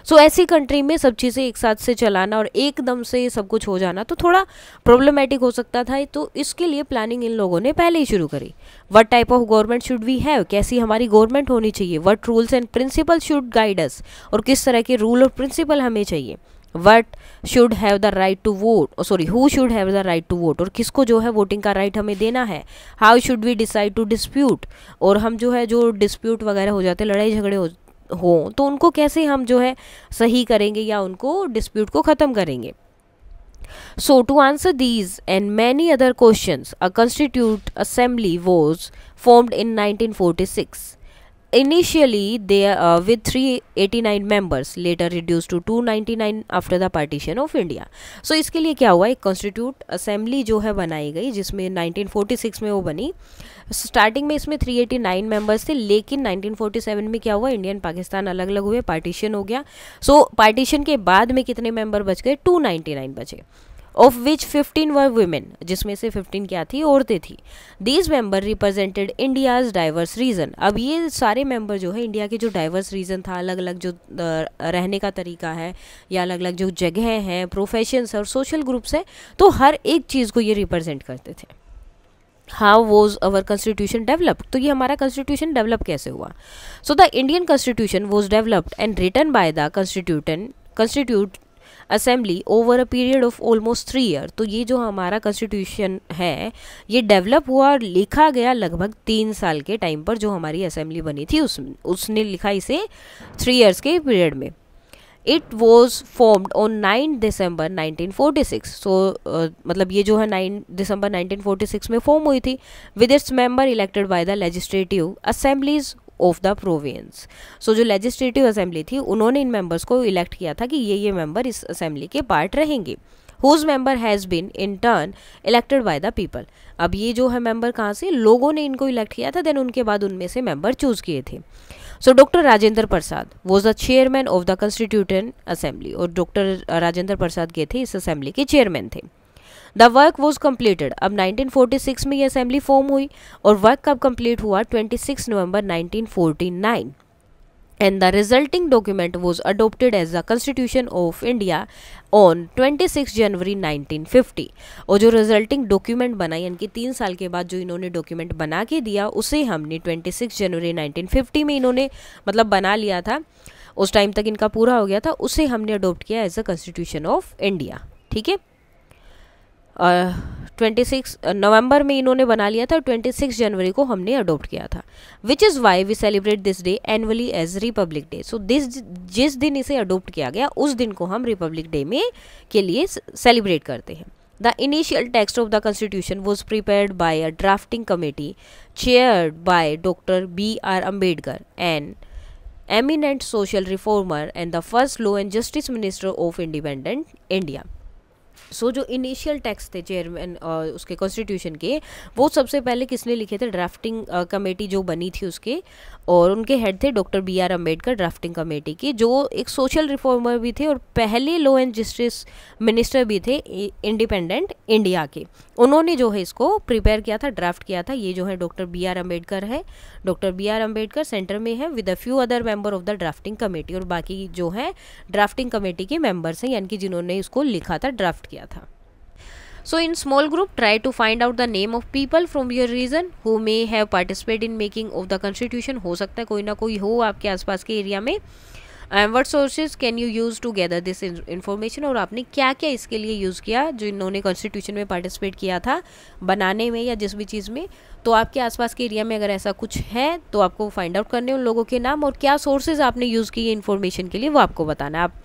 A: सो ऐसी कंट्री में सब चीज़ें एक साथ से चलाना और एकदम से सब कुछ हो जाना तो थोड़ा प्रॉब्लमेटिक हो सकता था। तो इसके लिए प्लानिंग इन लोगों ने पहले ही शुरू करी। What type of government should we have, कैसी हमारी गवर्नमेंट होनी चाहिए। What rules and principle should guide us, और किस तरह के रूल और प्रिंसिपल हमें चाहिए। What should have the right to vote, sorry who should have the right to vote, और किसको जो है वोटिंग का राइट हमें देना है। How should we decide to dispute, और हम जो है जो डिस्प्यूट वगैरह हो जाते, लड़ाई झगड़े हो तो उनको कैसे हम जो है सही करेंगे या उनको डिस्प्यूट को ख़त्म करेंगे। So to answer these and many other questions a constituent assembly was formed in 1946। Initially, they with 389 members, later reduced to 299 after the partition of India. So इसके लिए क्या हुआ, एक कॉन्स्टिट्यूट असेंबली जो है बनाई गई, जिसमें 1946 में वो बनी। स्टार्टिंग में इसमें 389 मेंबर्स थे, लेकिन 1947 में क्या हुआ, इंडियन पाकिस्तान अलग अलग हुए, पार्टीशन हो गया। सो पार्टीशन के बाद में कितने मेंबर बच गए, 299 बचे, ऑफ विच 15 वर वुमेन, जिसमें से 15 क्या थी, औरतें थी। These member represented India's diverse region. अब ये सारे मेंबर जो है इंडिया के जो डाइवर्स रीजन था, अलग अलग जो रहने का तरीका है या अलग अलग जो जगह हैं, प्रोफेशंस और सोशल ग्रुप्स है, तो हर एक चीज़ को ये रिप्रेजेंट करते थे। How was our constitution developed, तो ये हमारा कॉन्स्टिट्यूशन डेवलप कैसे हुआ। So the Indian constitution was developed and written by the constitute assembly over a period of almost 3 year. तो ये जो हमारा कॉन्स्टिट्यूशन है ये डेवलप हुआ और लिखा गया लगभग 3 साल के टाइम पर, जो हमारी असेंबली बनी थी उसने लिखा इसे 3 ईयर्स के पीरियड में। इट वॉज फॉर्म्ड ऑन 9 दिसंबर 1946। सो मतलब ये जो है 9 दिसंबर 1946 में फॉर्म हुई थी, with its member elected by the legislative assemblies of the province. So जो लेजिस्लेटिव असेंबली थी उन्होंने इन मेंबर्स को इलेक्ट किया था कि ये मेंबर इस असेंबली के पार्ट रहेंगे। Whose member has been in turn elected by the people. अब ये जो है मेंबर कहाँ से, लोगों ने इनको इलेक्ट किया था, देन उनके बाद उनमें से मेंबर चूज किए थे। So doctor Rajendra Prasad was the chairman of the constitution assembly, और डॉक्टर राजेंद्र प्रसाद के थे इस असेंबली के चेयरमैन थे। द वर्क वॉज कम्प्लीटेड, अब 1946 में ये असेंबली फॉर्म हुई और वर्क कब कंप्लीट हुआ, 26 नवंबर 1949। And the resulting document was adopted as the constitution of India on 26 January 1950। और जो रिजल्टिंग डॉक्यूमेंट बना, यानी कि 3 साल के बाद जो इन्होंने डॉक्यूमेंट बना के दिया, उसे हमने 26 जनवरी 1950 में इन्होंने मतलब बना लिया था, उस टाइम तक इनका पूरा हो गया था, उसे हमने अडोप्ट किया as the constitution of India. ठीक है, 26 नवंबर में इन्होंने बना लिया था, 26 जनवरी को हमने अडोप्ट किया था। Which is why we celebrate this day annually as Republic Day. So जिस दिन इसे अडोप्ट किया गया उस दिन को हम रिपब्लिक डे में के लिए सेलिब्रेट करते हैं। The initial text of the constitution was prepared by a drafting committee chaired by doctor B.R. Ambedkar eminent social reformer and the first law and justice minister of independent India. जो initial text थे chairman उसके constitution के, वो सबसे पहले किसने लिखे थे? ड्राफ्टिंग कमेटी जो बनी थी उसके, और उनके हेड थे doctor B.R. Ambedkar drafting committee के, जो एक सोशल रिफॉर्मर भी थे और पहले लॉ एंड जस्टिस मिनिस्टर भी थे इंडिपेंडेंट इंडिया के। उन्होंने जो है इसको प्रिपेयर किया था, ड्राफ्ट किया था। ये जो है डॉक्टर B.R. अम्बेडकर है। Doctor B.R. अम्बेडकर सेंटर में है with a few other member of the drafting committee, और बाकी जो है ड्राफ्टिंग कमेटी के मेंबर्स हैं, यानी कि जिन्होंने इसको लिखा था, ड्राफ्ट किया था। So in small group, try to find out the name of people from your region who may have participated in making of the constitution। हो सकता है कोई ना कोई हो आपके आसपास के एरिया में। what sources can you use to gather this information, और आपने क्या क्या इसके लिए यूज़ किया जो इन्होंने कॉन्स्टिट्यूशन में पार्टिसिपेट किया था बनाने में या जिस भी चीज़ में। तो आपके आसपास के एरिया में अगर ऐसा कुछ है तो आपको फाइंड आउट करने उन लोगों के नाम, और क्या सोर्सेज आपने यूज़ किए इन्फॉर्मेशन के लिए वो आपको बताना। आप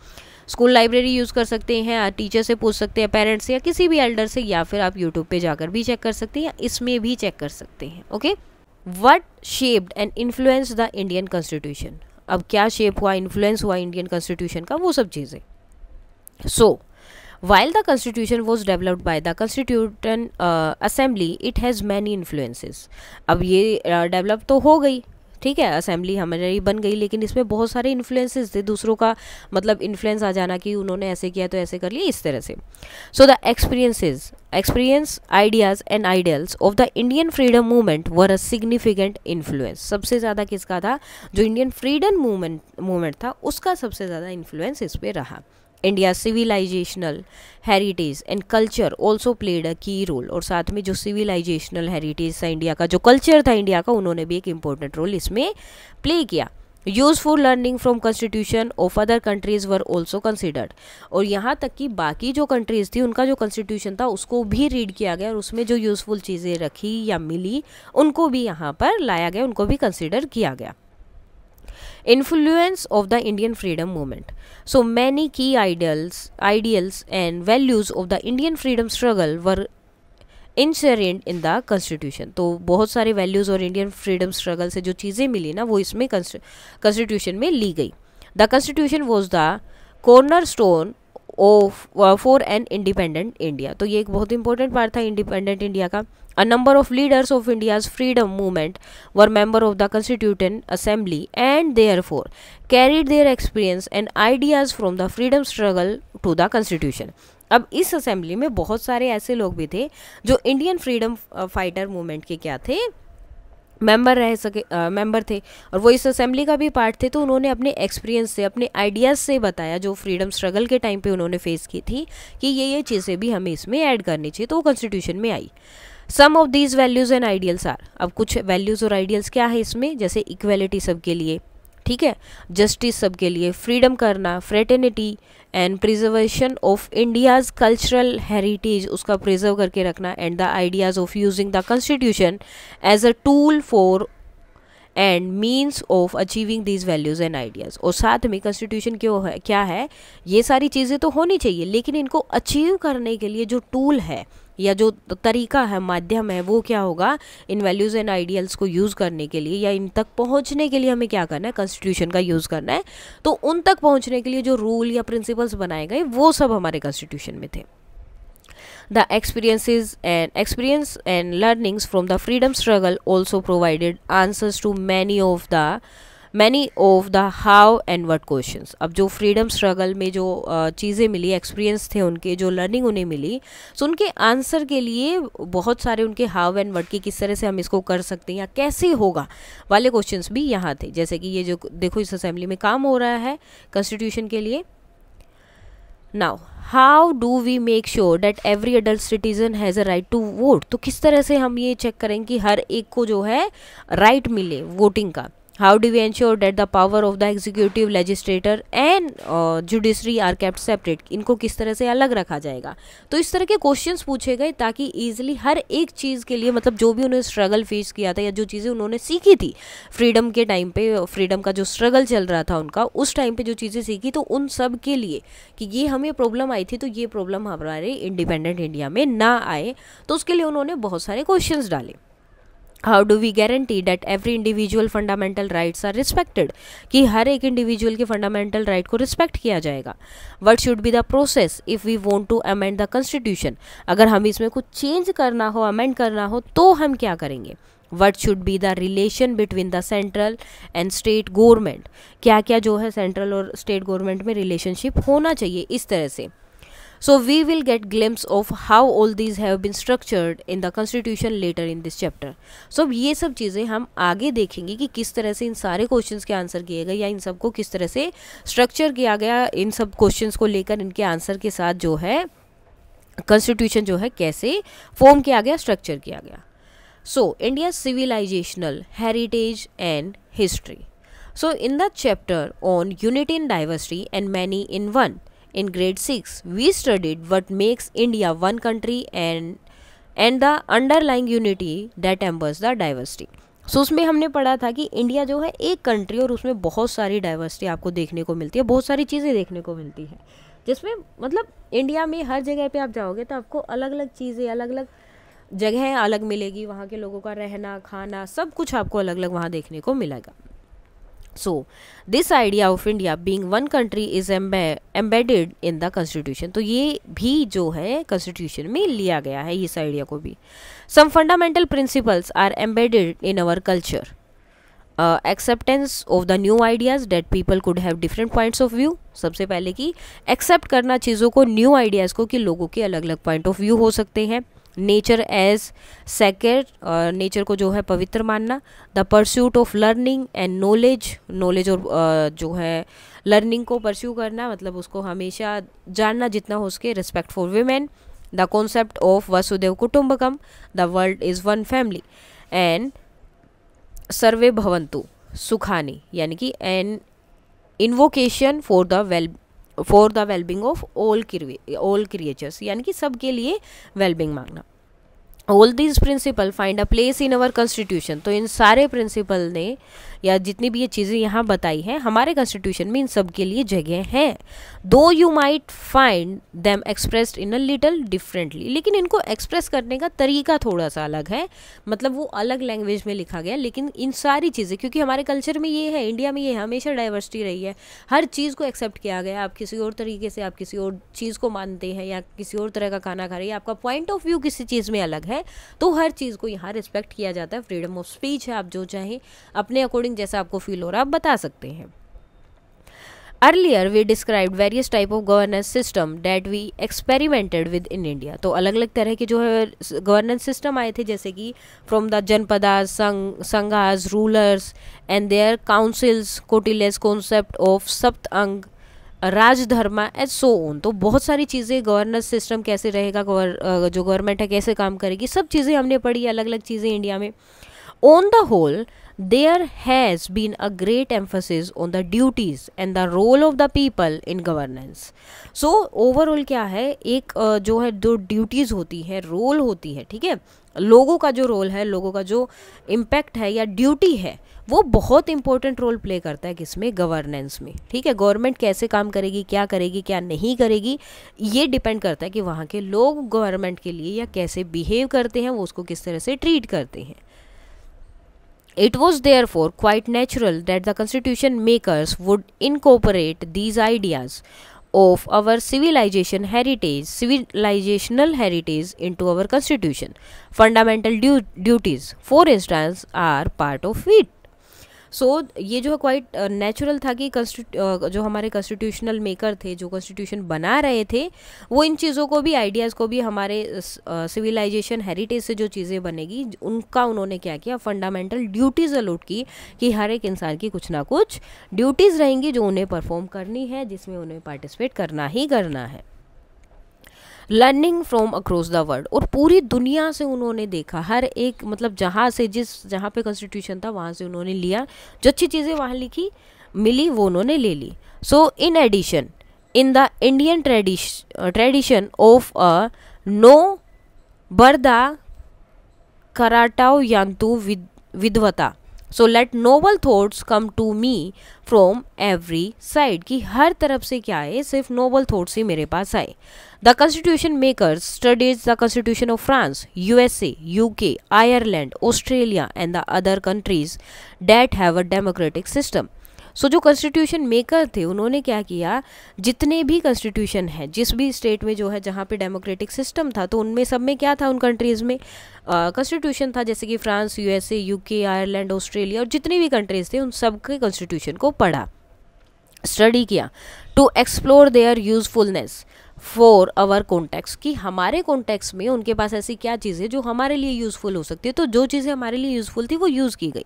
A: स्कूल लाइब्रेरी यूज़ कर सकते हैं, टीचर से पूछ सकते हैं, पेरेंट्स से या किसी भी एल्डर से, या फिर आप यूट्यूब पे जाकर भी चेक कर सकते हैं या इसमें भी चेक कर सकते हैं। Okay, what shaped and influence the Indian constitution. अब क्या शेप हुआ, इन्फ्लुएंस हुआ इंडियन कॉन्स्टिट्यूशन का, वो सब चीज़ें। सो while the constitution was developed by the constituent assembly it has many influences। अब ये डेवलप तो हो गई, ठीक है, असेंबली हमारी बन गई, लेकिन इसमें बहुत सारे इन्फ्लुएंसेस थे, दूसरों का मतलब इन्फ्लुएंस आ जाना कि उन्होंने ऐसे किया तो ऐसे कर लिया, इस तरह से। So the experience ideas and ideals of the Indian freedom movement were a significant influence. सबसे ज़्यादा किसका था? जो इंडियन फ्रीडम मूवमेंट था उसका सबसे ज़्यादा इन्फ्लुएंस इस पर रहा। India's civilizational heritage and culture also played a key role। और साथ में जो civilizational heritage था इंडिया का, जो कल्चर था इंडिया का, उन्होंने भी एक इम्पोर्टेंट रोल इसमें प्ले किया। Useful learning from constitution of other countries were also considered. और यहाँ तक कि बाकी जो कंट्रीज थी उनका जो कॉन्स्टिट्यूशन था उसको भी रीड किया गया, और उसमें जो यूजफुल चीज़ें रखी या मिली उनको भी यहाँ पर लाया गया, उनको भी कंसिडर किया गया। Influence of the Indian freedom movement। So many key ideals and values of the Indian freedom struggle were inherent in the constitution। तो बहुत सारे values और Indian freedom struggle से जो चीज़ें मिली ना वो इसमें constitution में ली गई। The constitution was the cornerstone of for an independent India। तो ये एक बहुत इंपॉर्टेंट पार्ट था इंडिपेंडेंट इंडिया का। A number of leaders of India's freedom movement were member of the Constituent Assembly and therefore carried their experience and ideas from the freedom struggle to the Constitution। अब इस assembly में बहुत सारे ऐसे लोग भी थे जो इंडियन फ्रीडम फाइटर मूवमेंट के क्या थे, मेंबर थे, और वो इस असेंबली का भी पार्ट थे। तो उन्होंने अपने एक्सपीरियंस से, अपने आइडियाज़ से बताया जो फ्रीडम स्ट्रगल के टाइम पे उन्होंने फेस की थी कि ये चीज़ें भी हमें इसमें ऐड करनी चाहिए, तो वो कॉन्स्टिट्यूशन में आई। Some of these values and ideals are. अब कुछ वैल्यूज़ और आइडियल्स क्या है इसमें, जैसे इक्वेलिटी सबके लिए, ठीक है, जस्टिस सबके लिए, फ्रीडम करना, fraternity and preservation of India's cultural heritage, उसका प्रिजर्व करके रखना, and the ideas of using the constitution as a tool for and means of achieving these values and ideas. और साथ में कॉन्स्टिट्यूशन क्यों है, क्या है, ये सारी चीज़ें तो होनी चाहिए, लेकिन इनको अचीव करने के लिए जो टूल है या जो तरीका है, माध्यम है, वो क्या होगा, इन वैल्यूज़ एंड आइडियल्स को यूज़ करने के लिए या इन तक पहुंचने के लिए हमें क्या करना है, कॉन्स्टिट्यूशन का यूज़ करना है। तो उन तक पहुंचने के लिए जो रूल या प्रिंसिपल्स बनाए गए वो सब हमारे कॉन्स्टिट्यूशन में थे। The experience and learnings from the freedom struggle also provided answers to many of the how and what questions। अब जो फ्रीडम स्ट्रगल में जो चीज़ें मिली, एक्सपीरियंस थे उनके, जो लर्निंग उन्हें मिली, सो उनके आंसर के लिए बहुत सारे उनके हाउ एंड व्हाट की, किस तरह से हम इसको कर सकते हैं या कैसे होगा वाले क्वेश्चंस भी यहाँ थे। जैसे कि ये जो देखो इस असेंबली में काम हो रहा है कॉन्स्टिट्यूशन के लिए। Now how do we make sure that every adult citizen has a right to vote. तो किस तरह से हम ये चेक करें कि हर एक को जो है राइट मिले वोटिंग का। How do we ensure that the power of the executive, legislator and judiciary are kept separate. इनको किस तरह से अलग रखा जाएगा। तो इस तरह के क्वेश्चंस पूछे गए ताकि ईजिली हर एक चीज़ के लिए, मतलब जो भी उन्होंने स्ट्रगल फेस किया था या जो चीज़ें उन्होंने सीखी थी फ्रीडम के टाइम पे, फ्रीडम का जो स्ट्रगल चल रहा था उनका, उस टाइम पे जो चीज़ें सीखी, तो उन सब के लिए कि ये हमें प्रॉब्लम आई थी तो ये प्रॉब्लम हमारे इंडिपेंडेंट इंडिया में ना आए, तो उसके लिए उन्होंने बहुत सारे क्वेश्चंस डाले। How do we guarantee that every individual fundamental rights are respected, कि हर एक इंडिविजुअल के फंडामेंटल राइट को रिस्पेक्ट किया जाएगा. What should be the process if we want to amend the constitution, अगर हम इसमें कुछ चेंज करना हो, अमेंड करना हो, तो हम क्या करेंगे. What should be the relation between the central and state government, क्या क्या जो है सेंट्रल और स्टेट गवर्नमेंट में रिलेशनशिप होना चाहिए, इस तरह से. So we will get glimpse of how all these have been structured in the constitution later in this chapter. So ये सब चीज़ें हम आगे देखेंगे कि किस तरह से इन सारे क्वेश्चंस के आंसर किए गए, या इन सब को किस तरह से स्ट्रक्चर किया गया, इन सब क्वेश्चंस को लेकर इनके आंसर के साथ जो है कॉन्स्टिट्यूशन जो है कैसे फॉर्म किया गया, स्ट्रक्चर किया गया. So India's civilizational heritage and history. So in the chapter on unity in diversity and many in one, in grade 6 we studied what makes India one country and the underlying unity that embodies the diversity. सो उसमें हमने पढ़ा था कि India जो है एक country और उसमें बहुत सारी डाइवर्सिटी आपको देखने को मिलती है, बहुत सारी चीज़ें देखने को मिलती है, जिसमें मतलब इंडिया में हर जगह पे आप जाओगे तो आपको अलग अलग चीज़ें, अलग अलग जगह अलग मिलेगी, वहाँ के लोगों का रहना खाना सब कुछ आपको अलग अलग वहाँ देखने को मिलेगा. So this idea of India being one country is embedded in the constitution. तो ये भी जो है constitution में लिया गया है इस आइडिया को भी. Some fundamental principles are embedded in our culture. Acceptance of the new ideas that people could have different points of view. सबसे पहले कि accept करना चीज़ों को, new ideas को, कि लोगों के अलग अलग point of view हो सकते हैं. नेचर एज सेक्रेड, नेचर को जो है पवित्र मानना. The pursuit of learning and knowledge, knowledge और जो है लर्निंग को परस्यू करना, मतलब उसको हमेशा जानना जितना हो सके. Respect for women. The concept of वसुदेव कुटुंबकम, the world is one family. And सर्वे भवन्तु सुखानी, यानी कि an invocation for the wellbeing of all creatures, यानी कि सबके लिए वेलबिंग मांगना. All these principle find a place in our constitution. तो इन सारे प्रिंसिपल ने, या जितनी भी ये चीज़ें यहाँ बताई हैं, हमारे कॉन्स्टिट्यूशन में इन सब के लिए जगह है. दो you might find them expressed in a little differently, लेकिन इनको एक्सप्रेस करने का तरीका थोड़ा सा अलग है, मतलब वो अलग लैंग्वेज में लिखा गया. लेकिन इन सारी चीज़ें, क्योंकि हमारे कल्चर में ये है, इंडिया में ये हमेशा डाइवर्सिटी रही है, हर चीज़ को एक्सेप्ट किया गया. आप किसी और तरीके से, आप किसी और चीज़ को मानते हैं, या किसी और तरह का खाना खा रहे हैं, आपका पॉइंट ऑफ व्यू किसी चीज़ में अलग है, तो हर चीज़ को यहाँ रिस्पेक्ट किया जाता है. फ्रीडम ऑफ स्पीच है, आप जो चाहें अपने अकॉर्डिंग जैसा आपको फील हो रहा है आप बता सकते हैं. Earlier we described various type of governance system that we experimented with in India. तो अलग अलग तरह के जो है गवर्नेंस सिस्टम आए थे, जैसे कि from the janapadas, sanghas, rulers and their councils, Kautilya's concept of सप्त अंग, राजधर्मा एंड सो ऑन. तो बहुत सारी चीज़ें, गवर्नेंस सिस्टम कैसे रहेगा, जो गवर्नमेंट है कैसे काम करेगी, सब चीज़ें हमने पढ़ी, अलग अलग चीज़ें इंडिया में. On the whole, there has been a great emphasis on the duties and the role of the people in governance. So overall क्या है, एक जो है दो ड्यूटीज़ होती है, रोल होती है, ठीक है. लोगों का जो रोल है, लोगों का जो इम्पैक्ट है या ड्यूटी है, वो बहुत इंपॉर्टेंट रोल प्ले करता है किसमें, गवर्नेंस में, ठीक है. गवर्नमेंट कैसे काम करेगी, क्या करेगी, क्या नहीं करेगी, ये डिपेंड करता है कि वहाँ के लोग गवर्नमेंट के लिए या कैसे बिहेव करते हैं, वो उसको किस तरह से ट्रीट करते हैं. It was therefore quite natural that the constitution makers would incorporate these ideas of our civilizational heritage into our constitution. Fundamental duties, for instance, are part of it. सो ये जो है क्वाइट नेचुरल था कि जो हमारे constitutional maker थे, जो constitution बना रहे थे, वो इन चीज़ों को भी, आइडियाज़ को भी, हमारे सिविलाइजेशन हेरिटेज से जो चीज़ें बनेगी उनका उन्होंने क्या किया, फंडामेंटल ड्यूटीज़ अलॉट की, कि हर एक इंसान की कुछ ना कुछ ड्यूटीज़ रहेंगी जो उन्हें परफॉर्म करनी है, जिसमें उन्हें पार्टिसिपेट करना ही करना है. Learning from across the world, और पूरी दुनिया से उन्होंने देखा, हर एक मतलब जहाँ पे कॉन्स्टिट्यूशन था वहाँ से उन्होंने लिया, जो अच्छी चीज़ें वहाँ लिखी मिली वो उन्होंने ले ली. So in addition, in the Indian tradition of a नो बर्दा कराटाव यांतु विद्वता. So let noble thoughts come to me from every side, कि हर तरफ से क्या है, सिर्फ नोबल थॉट्स ही मेरे पास आए. The constitution makers studies the constitution of France, USA, UK, Ireland, Australia and the other countries that have a democratic system. So जो कॉन्स्टिट्यूशन मेकर थे उन्होंने क्या किया, जितने भी कॉन्स्टिट्यूशन है जिस भी स्टेट में जो है जहाँ पे डेमोक्रेटिक सिस्टम था, तो उनमें सब में क्या था, उन कंट्रीज़ में कॉन्स्टिट्यूशन था, जैसे कि France, USA, UK, Ireland, Australia और जितनी भी कंट्रीज़ थे उन सब के कॉन्स्टिट्यूशन को पढ़ा, स्टडी किया, to explore their usefulness for our context, कि हमारे कॉन्टेक्स्ट में उनके पास ऐसी क्या चीज़ें जो हमारे लिए यूज़फुल हो सकती है. तो जो चीज़ें हमारे लिए यूज़फुल थी वो यूज़ की गई.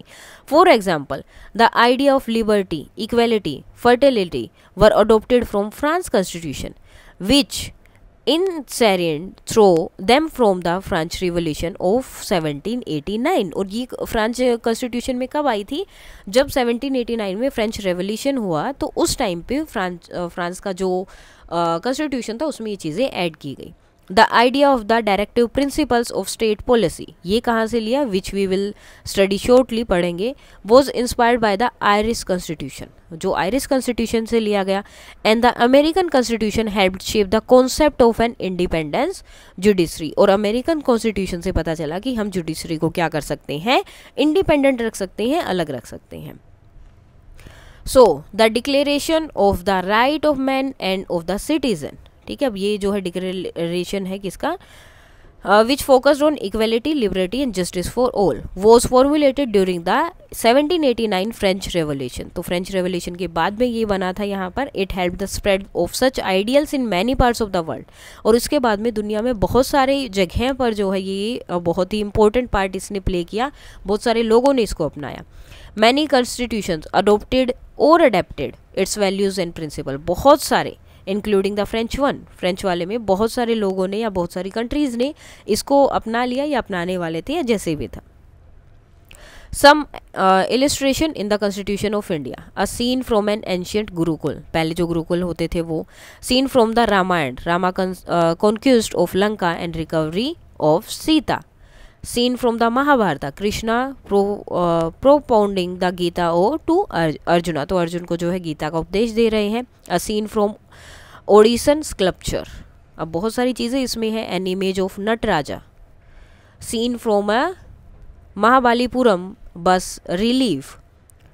A: For example, the idea of liberty, equality, fertility were adopted from France constitution which इनसेरियन through them from the French revolution of 1789. और ये फ्रेंच कॉन्स्टिट्यूशन में कब आई थी, जब 1789 में फ्रेंच रेवोल्यूशन हुआ, तो उस टाइम पे फ्रांस का जो कॉन्स्टिट्यूशन था उसमें ये चीज़ें ऐड की गई. The idea of the directive principles of state policy, ये कहाँ से लिया, which we will study shortly, पढ़ेंगे, was inspired by the Irish constitution, जो आयरिश कॉन्स्टिट्यूशन से लिया गया. And the American constitution helped shape the concept of an independence judiciary. और अमेरिकन कॉन्स्टिट्यूशन से पता चला कि हम जुडिशरी को क्या कर सकते हैं, इंडिपेंडेंट रख सकते हैं, अलग रख सकते हैं. So the declaration of the right of man and of the citizen, ठीक है, अब ये जो है डिक्लेरेशन है किसका, which focused on equality, liberty and justice for all, was formulated during the 1789 French revolution. तो फ्रेंच रेवोल्यूशन के बाद में ये बना था यहाँ पर. It help the spread of such ideals in many parts of the world. और इसके बाद में दुनिया में बहुत सारे जगह पर जो है ये बहुत ही इंपॉर्टेंट पार्ट इसने प्ले किया, बहुत सारे लोगों ने इसको अपनाया. मैनी कॉन्स्टिट्यूशंस अडोप्टेड और adapted its values and principle, बहुत सारे, including the French one, French वाले में बहुत सारे लोगों ने या बहुत सारी कंट्रीज ने इसको अपना लिया या अपनाने वाले थे या जैसे भी था. Some illustration in the constitution of India, a scene from an ancient gurukul, पहले जो गुरुकुल होते थे वो. Scene from the Ramayana, Rama conquest of Lanka and recovery of Sita. Scene from the Mahabharata, Krishna propounding the Gita ओ टू अर्जुना, तो अर्जुन को जो है गीता का उपदेश दे रहे हैं. A scene from Odishan sculpture, अब बहुत सारी चीज़ें इसमें है. An image of Nataraja. Scene from a Mahabalipuram bas relief,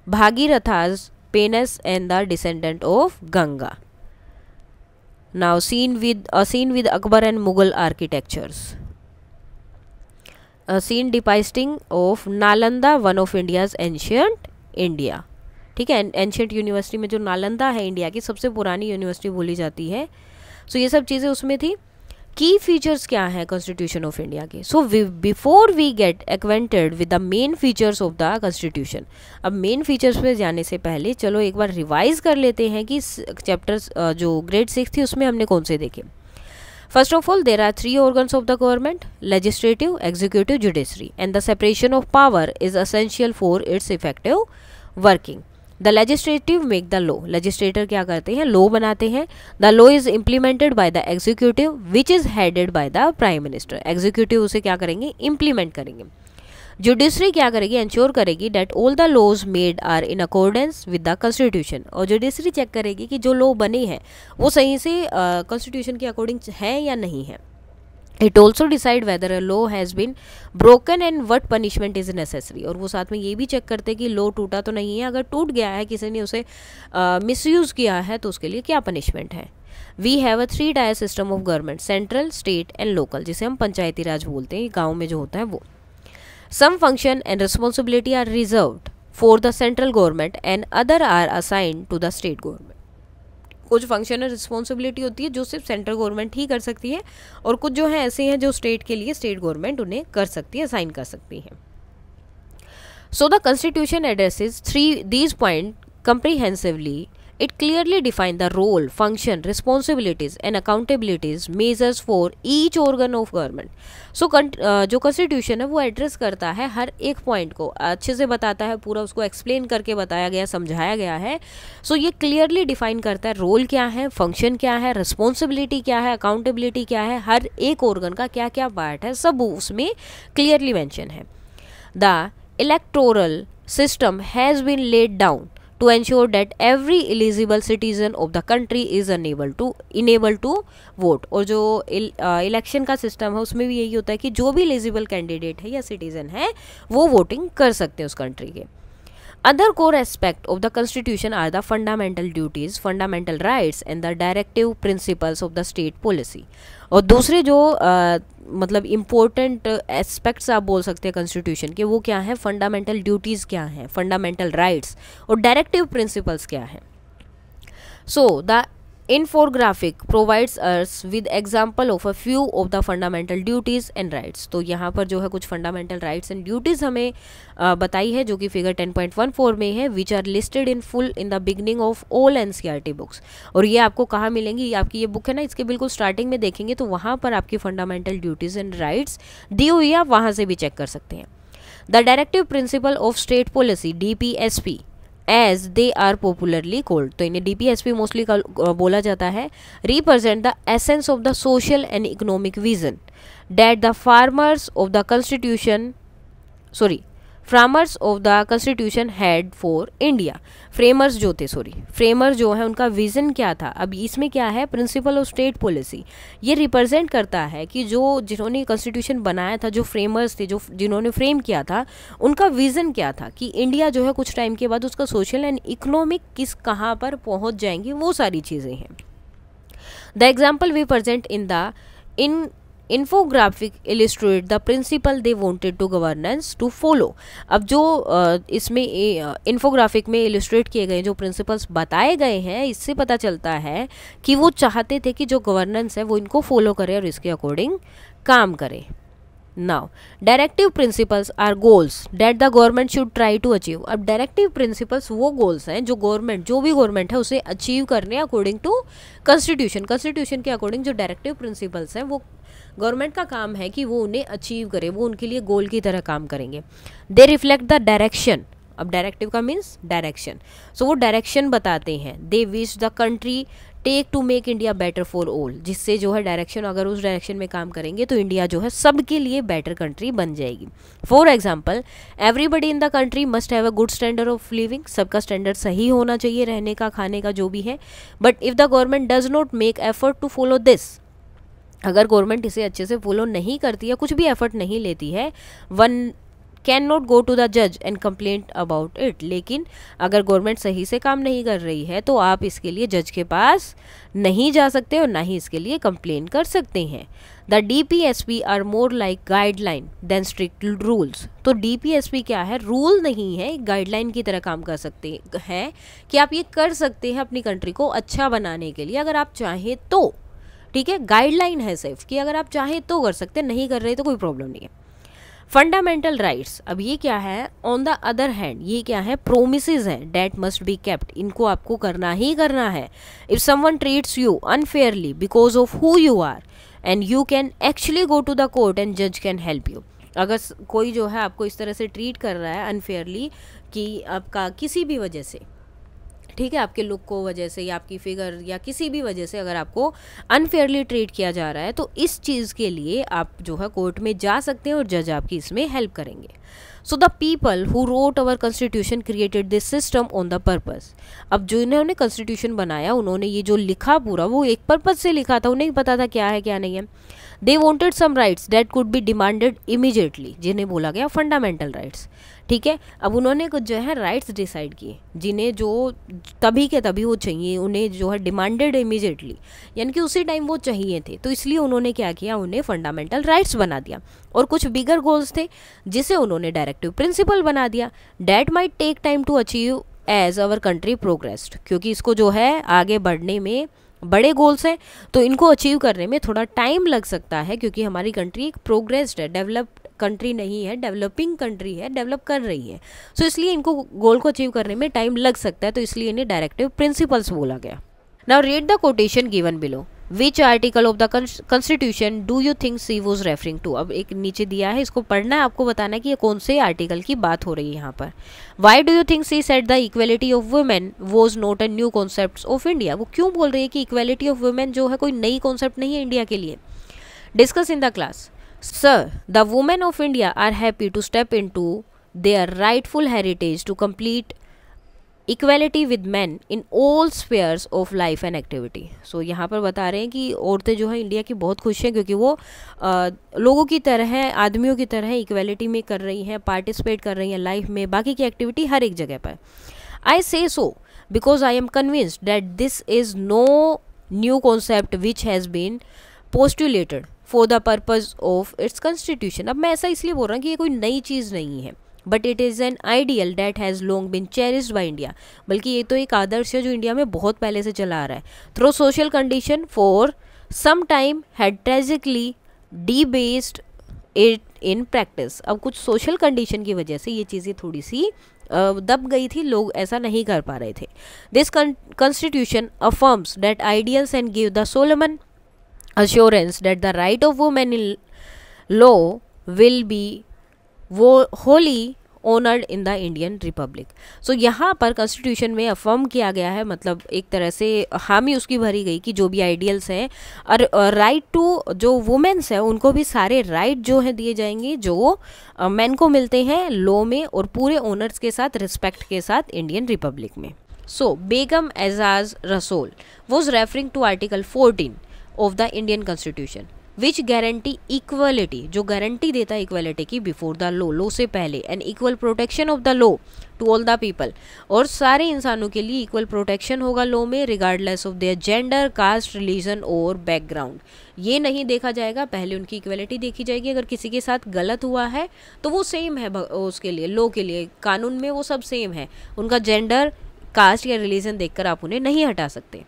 A: Bhagiratha's penance and the descendant of Ganga. Now scene with Akbar and Mughal architectures. Scene depicting of Nalanda, one of India's ancient India, ठीक है, एंशियंट यूनिवर्सिटी में जो नालंदा है इंडिया की सबसे पुरानी यूनिवर्सिटी बोली जाती है. सो ये सब चीज़ें उसमें थी. की फीचर्स क्या है कॉन्स्टिट्यूशन ऑफ इंडिया के. So before we get acquainted with the main features of the constitution, अब मेन फीचर्स पे जाने से पहले चलो एक बार रिवाइज कर लेते हैं कि चैप्टर्स जो ग्रेड 6 थी उसमें हमने कौन से देखे. First of all, there are 3 organs of the government: legislative, executive, judiciary, and the separation of power is essential for its effective working. The legislative make the law. Legislator क्या करते हैं, law बनाते हैं. The law is implemented by the executive, which is headed by the prime minister. Executive उसे क्या करेंगे, implement करेंगे. Judiciary क्या करेगी, इंश्योर करेगी that all the laws made are in accordance with the constitution. और जुडिशरी चेक करेगी कि जो लॉ बने हैं वो सही से कॉन्स्टिट्यूशन के अकॉर्डिंग है या नहीं है. It also decide whether a law has been broken and what punishment is necessary. और वो साथ में ये भी चेक करते कि लॉ टूटा तो नहीं है, अगर टूट गया है, किसी ने उसे मिसयूज़ किया है, तो उसके लिए क्या पनिशमेंट है. We have a 3 tier system of government, central, state and local, जिसे हम पंचायती राज बोलते हैं, गाँव में जो होता है वो. Some function and responsibility are reserved for the central government and other are assigned to the state government. कुछ फंक्शन और रिस्पॉन्सिबिलिटी होती है जो सिर्फ सेंट्रल गवर्नमेंट ही कर सकती है, और कुछ जो है ऐसे हैं जो स्टेट के लिए स्टेट गवर्नमेंट उन्हें कर सकती है, असाइन कर सकती है. So the constitution addresses these points comprehensively. It clearly defines the role, function, responsibilities and accountabilities measures for each organ of government. So जो कॉन्स्टिट्यूशन है वो एड्रेस करता है हर एक पॉइंट को, अच्छे से बताता है, पूरा उसको एक्सप्लेन करके बताया गया, समझाया गया है. सो ये क्लियरली डिफाइन करता है रोल क्या है, फंक्शन क्या है, रिस्पॉन्सिबिलिटी क्या है, अकाउंटेबिलिटी क्या है, हर एक ऑर्गन का क्या क्या पार्ट है, सब उसमें क्लियरली मेंशन है. The electoral system has been laid down to ensure that every eligible citizen of the country is enabled to vote। और जो इलेक्शन का सिस्टम है उसमें भी यही होता है कि जो भी एलिजिबल कैंडिडेट है या सिटीजन है वो वोटिंग कर सकते हैं उस कंट्री के। Other core aspects of the constitution are the fundamental duties, fundamental rights and the directive principles of the state policy। और दूसरे जो मतलब इम्पोर्टेंट एस्पेक्ट्स आप बोल सकते हैं कॉन्स्टिट्यूशन के, वो क्या है, फंडामेंटल ड्यूटीज़ क्या हैं, फंडामेंटल राइट्स और डायरेक्टिव प्रिंसिपल्स क्या है। So the infographic provides us with example of a few of the fundamental duties and rights। तो यहाँ पर जो है कुछ fundamental rights and duties हमें बताई है जो कि फिगर 10.14 में है, which are listed in full in the beginning of all NCERT books। और ये आपको कहाँ मिलेंगी, आपकी ये बुक है ना, इसके बिल्कुल स्टार्टिंग में देखेंगे तो वहाँ पर आपकी fundamental duties and rights दी हुई है, आप वहाँ से भी चेक कर सकते हैं। The directive principle of state policy DPSP as they are popularly called, तो इन्हें DPSP मोस्टली बोला जाता है, represent the essence of the social and economic vision that the framers of the constitution had for India. Framers जो थे, framer जो है उनका विजन क्या था। अब इसमें क्या है, प्रिंसिपल ऑफ स्टेट पॉलिसी, ये रिप्रेजेंट करता है कि जिन्होंने कॉन्स्टिट्यूशन बनाया था, जो फ्रेमर्स थे, जिन्होंने फ्रेम किया था, उनका विजन क्या था कि इंडिया जो है कुछ टाइम के बाद उसका सोशल एंड इकोनॉमिक कहाँ पर पहुँच जाएंगे, वो सारी चीज़ें हैं। The example we present in infographic illustrate the principle they wanted to governance to follow। अब जो इसमें इन्फोग्राफिक में इलिस्ट्रेट किए गए जो प्रिंसिपल्स बताए गए हैं, इससे पता चलता है कि वो चाहते थे कि जो गवर्नेंस है वो इनको फॉलो करे और इसके अकॉर्डिंग काम करे। Now directive principles are goals that the government should try to achieve. अब डायरेक्टिव प्रिंसिपल्स वो गोल्स हैं जो भी गवर्नमेंट है उसे अचीव करने अकॉर्डिंग टू कॉन्स्टिट्यूशन के अकॉर्डिंग जो डायरेक्टिव प्रिंसिपल्स हैं वो गवर्नमेंट का काम है कि वो उन्हें अचीव करे, वो उनके लिए गोल की तरह काम करेंगे। दे रिफ्लेक्ट द डायरेक्शन, अब डायरेक्टिव का मीन्स डायरेक्शन, सो वो डायरेक्शन बताते हैं। They wish the country take to make India better for all, जिससे जो है डायरेक्शन, अगर उस डायरेक्शन में काम करेंगे तो इंडिया जो है सबके लिए बेटर कंट्री बन जाएगी। For example, everybody in the country must have a good standard of living, सबका स्टैंडर्ड सही होना चाहिए, रहने का, खाने का, जो भी है। But if the government does not make effort to follow this, अगर गवर्नमेंट इसे अच्छे से फॉलो नहीं करती है, कुछ भी एफर्ट नहीं लेती है, one can not go to the जज एंड कंप्लेंट अबाउट इट। लेकिन अगर गवर्नमेंट सही से काम नहीं कर रही है तो आप इसके लिए जज के पास नहीं जा सकते और ना ही इसके लिए कंप्लेन कर सकते हैं। The DPSP are more like guideline than strict rules. तो DPSP क्या है, रूल नहीं है, गाइडलाइन की तरह काम कर सकते हैं कि आप ये कर सकते हैं अपनी कंट्री को अच्छा बनाने के लिए, अगर आप चाहें तो। ठीक है, गाइडलाइन है सिर्फ कि अगर आप चाहें तो कर सकते, नहीं कर रहे तो कोई प्रॉब्लम नहीं है। फंडामेंटल राइट्स, अब ये क्या है, ऑन द अदर हैंड ये क्या है, प्रोमिसेस हैं डैट मस्ट बी केप्ट, इनको आपको करना ही करना है। If someone treats you unfairly because of who you are and you can actually go to the court and जज कैन हेल्प यू। अगर कोई जो है आपको इस तरह से ट्रीट कर रहा है अनफेयरली कि आपका किसी भी वजह से, ठीक है, आपके लुक को वजह से या आपकी फिगर या किसी भी वजह से अगर आपको अनफेयरली ट्रीट किया जा रहा है तो इस चीज़ के लिए आप जो है कोर्ट में जा सकते हैं और जज आपकी इसमें हेल्प करेंगे। So the people who wrote our constitution created this system on the purpose. अब जो इन्होंने कॉन्स्टिट्यूशन बनाया, उन्होंने ये जो लिखा पूरा वो एक पर्पस से लिखा था, उन्हें पता था क्या है क्या नहीं है। They wanted some rights that could be demanded immediately, जिन्हें बोला गया फंडामेंटल राइट्स। ठीक है, अब उन्होंने कुछ जो है राइट्स डिसाइड किए जिन्हें जो तभी के तभी वो चाहिए, उन्हें जो है डिमांडेड इमीडिएटली, यानी कि उसी टाइम वो चाहिए थे, तो इसलिए उन्होंने क्या किया, उन्हें फंडामेंटल राइट्स बना दिया। और कुछ बिगर गोल्स थे जिसे उन्होंने डायरेक्टिव प्रिंसिपल बना दिया। That might take time to achieve as our country progressed, क्योंकि इसको जो है आगे बढ़ने में बड़े गोल्स हैं तो इनको अचीव करने में थोड़ा टाइम लग सकता है, क्योंकि हमारी कंट्री एक प्रोग्रेस्ड है, डेवलप्ड कंट्री नहीं है, डेवलपिंग कंट्री है, डेवलप कर रही है। सो इसलिए इनको गोल को अचीव करने में टाइम लग सकता है, तो इसलिए इन्हें डायरेक्टिव प्रिंसिपल्स बोला गया। Now read the quotation given below. Which article of the constitution do you think she was referring to. अब एक नीचे दिया है, इसको पढ़ना है, आपको बताना है कि ये कौन से आर्टिकल की बात हो रही है यहाँ पर। Why do you think she said the equality of women was not a new concept of India. वो क्यों बोल रही है कि इक्वेलिटी ऑफ वुमेन जो है कोई नई कॉन्सेप्ट नहीं है इंडिया के लिए। Discuss in the class. Sir, the women of India are happy to step into their rightful heritage to complete equality with man in all spheres of life and activity. So यहाँ पर बता रहे हैं कि औरतें जो है इंडिया की बहुत खुश हैं क्योंकि वो लोगों की तरह, आदमियों की तरह इक्वेलिटी में कर रही हैं, पार्टिसिपेट कर रही हैं लाइफ में, बाकी की एक्टिविटी हर एक जगह पर। I say so because I am convinced that this is no new concept which has been postulated for the purpose of its constitution. अब मैं ऐसा इसलिए बोल रहा हूँ कि ये कोई नई चीज़ नहीं है, but it is an ideal that has long been cherished by India. बल्कि ये तो एक आदर्श है जो इंडिया में बहुत पहले से चला आ रहा है। Through social condition for some time had tragically debased it in practice. अब कुछ सोशल कंडीशन की वजह से ये चीज़ें थोड़ी सी दब गई थी, लोग ऐसा नहीं कर पा रहे थे। This constitution affirms that ideals and give the solemn assurance that the right of women in law will be wholly honored in the Indian Republic। सो यहाँ पर कॉन्स्टिट्यूशन में अफर्म किया गया है, मतलब एक तरह से हामी उसकी भरी गई कि जो भी आइडियल्स हैं और राइट टू जो वुमेन्स हैं उनको भी सारे राइट जो हैं दिए जाएंगे जो मैन को मिलते हैं लॉ में, और पूरे ओनर्स के साथ, रिस्पेक्ट के साथ इंडियन रिपब्लिक में। सो Begum Aizaz Rasul was referring to article 14 of the Indian constitution which guarantee equality, जो गारंटी देता है इक्वलिटी की बिफोर द लॉ, लॉ से पहले, and equal protection of the law to all the people, और सारे इंसानों के लिए इक्वल प्रोटेक्शन होगा लॉ में regardless of their gender, caste, religion और बैकग्राउंड। ये नहीं देखा जाएगा, पहले उनकी इक्वलिटी देखी जाएगी। अगर किसी के साथ गलत हुआ है तो वो सेम है उसके लिए, लॉ के लिए, कानून में वो सब सेम है, उनका जेंडर, कास्ट या रिलीजन देखकर आप उन्हें नहीं हटा सकते।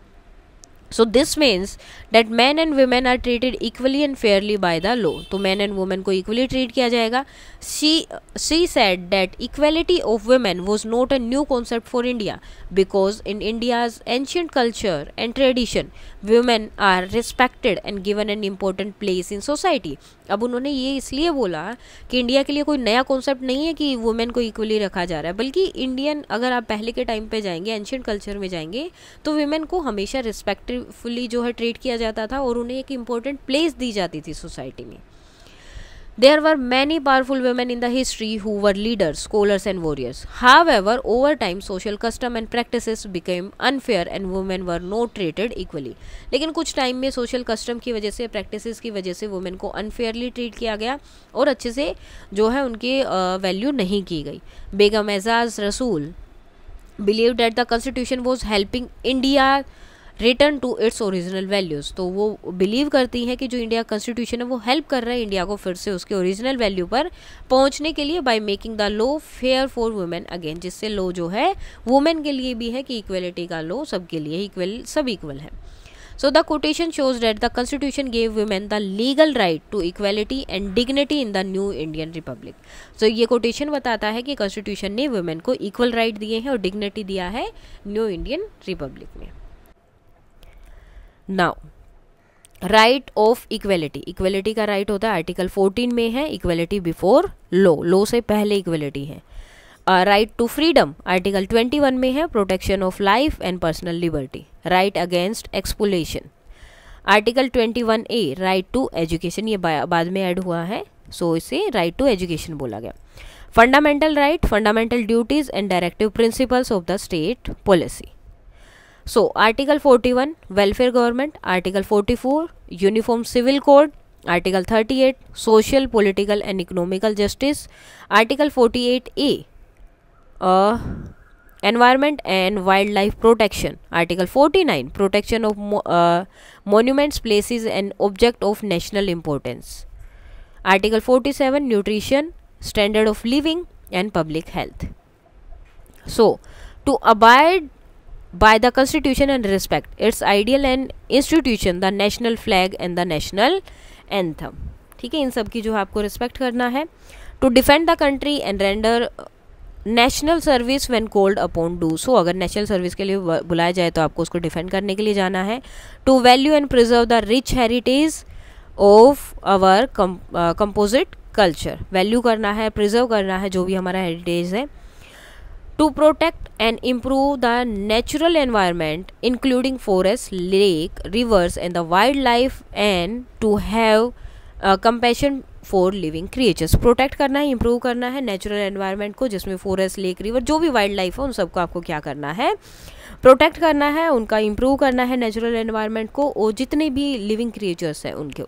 A: So this means that men and women are treated equally and fairly by the law। तो men and women को equally treat किया जाएगा। She said that equality of women was not a new concept for India because in India's ancient culture and tradition women are respected and given an important place in society। अब उन्होंने ये इसलिए बोला कि India के लिए कोई नया कॉन्सेप्ट नहीं है कि वुमेन को इक्वली रखा जा रहा है, बल्कि इंडियन, अगर आप पहले के टाइम पे जाएंगे, एंशियंट कल्चर में जाएंगे, तो वुमेन को हमेशा रिस्पेक्टफुली जो है ट्रीट किया जाता था और उन्हें एक इम्पोर्टेंट प्लेस दी जाती थी सोसाइटी में। There were many powerful women in the history who were leaders, scholars and warriors. However, over time social custom and practices became unfair and women were not treated equally। लेकिन कुछ time में social custom की वजह से, practices की वजह से women को अनफेयरली ट्रीट किया गया और अच्छे से जो है उनकी वैल्यू नहीं की गई। Begum Aizaz Rasul believe that the constitution was helping India return to its original values. तो वो बिलीव करती हैं कि जो इंडिया कॉन्स्टिट्यूशन है वो हेल्प कर रहा है इंडिया को फिर से उसके ओरिजिनल वैल्यू पर पहुंचने के लिए, by making the law fair for women again, जिससे लॉ जो है वुमेन के लिए भी है कि इक्वलिटी का लॉ सबके लिए इक्वल, सब इक्वल है। So the quotation shows that the constitution gave women the legal right to equality and dignity in the new Indian republic. So ये कोटेशन बताता है कि कॉन्स्टिट्यूशन ने वुमेन को इक्वल राइट दिए हैं और डिग्निटी दिया है न्यू इंडियन रिपब्लिक में। Now right of equality, equality का राइट होता है आर्टिकल 14 में है, इक्वेलिटी बिफोर लॉ, लॉ से पहले इक्वेलिटी है। राइट टू फ्रीडम आर्टिकल 21 में है, protection of life and personal liberty. Right against exploitation article 21A। Right to education, ये बाद में ऐड हुआ है, सो इसे राइट टू एजुकेशन बोला गया। Fundamental right, fundamental duties and directive principles of the state policy. So Article 41 Welfare Government, Article 44 Uniform Civil Code, Article 38 Social, Political and Economical Justice, Article 48A Environment and Wildlife Protection, Article 49 Protection of Monuments, Places and Object of National Importance, Article 47 Nutrition, Standard of Living and Public Health। So to abide by the constitution and respect its ideal and institution, the national flag and the national anthem। ठीक है, इन सब की जो आपको respect करना है। To defend the country and render national service when called upon do so, अगर national service के लिए बुलाया जाए तो आपको उसको डिफेंड करने के लिए जाना है। To value and preserve the rich heritage of our composite culture, value करना है, प्रिजर्व करना है जो भी हमारा हेरिटेज है। To protect and improve the natural environment including forests, lake, rivers and the wildlife, and to have compassion for living creatures. Protect करना है, इंप्रूव करना है नेचुरल एनवायरनमेंट को, जिसमें फॉरेस्ट, लेक, रिवर, जो भी वाइल्ड लाइफ है उन सबको आपको क्या करना है, प्रोटेक्ट करना है, उनका इंप्रूव करना है नेचुरल एनवायरनमेंट को, और जितने भी लिविंग क्रिएचर्स हैं उनको।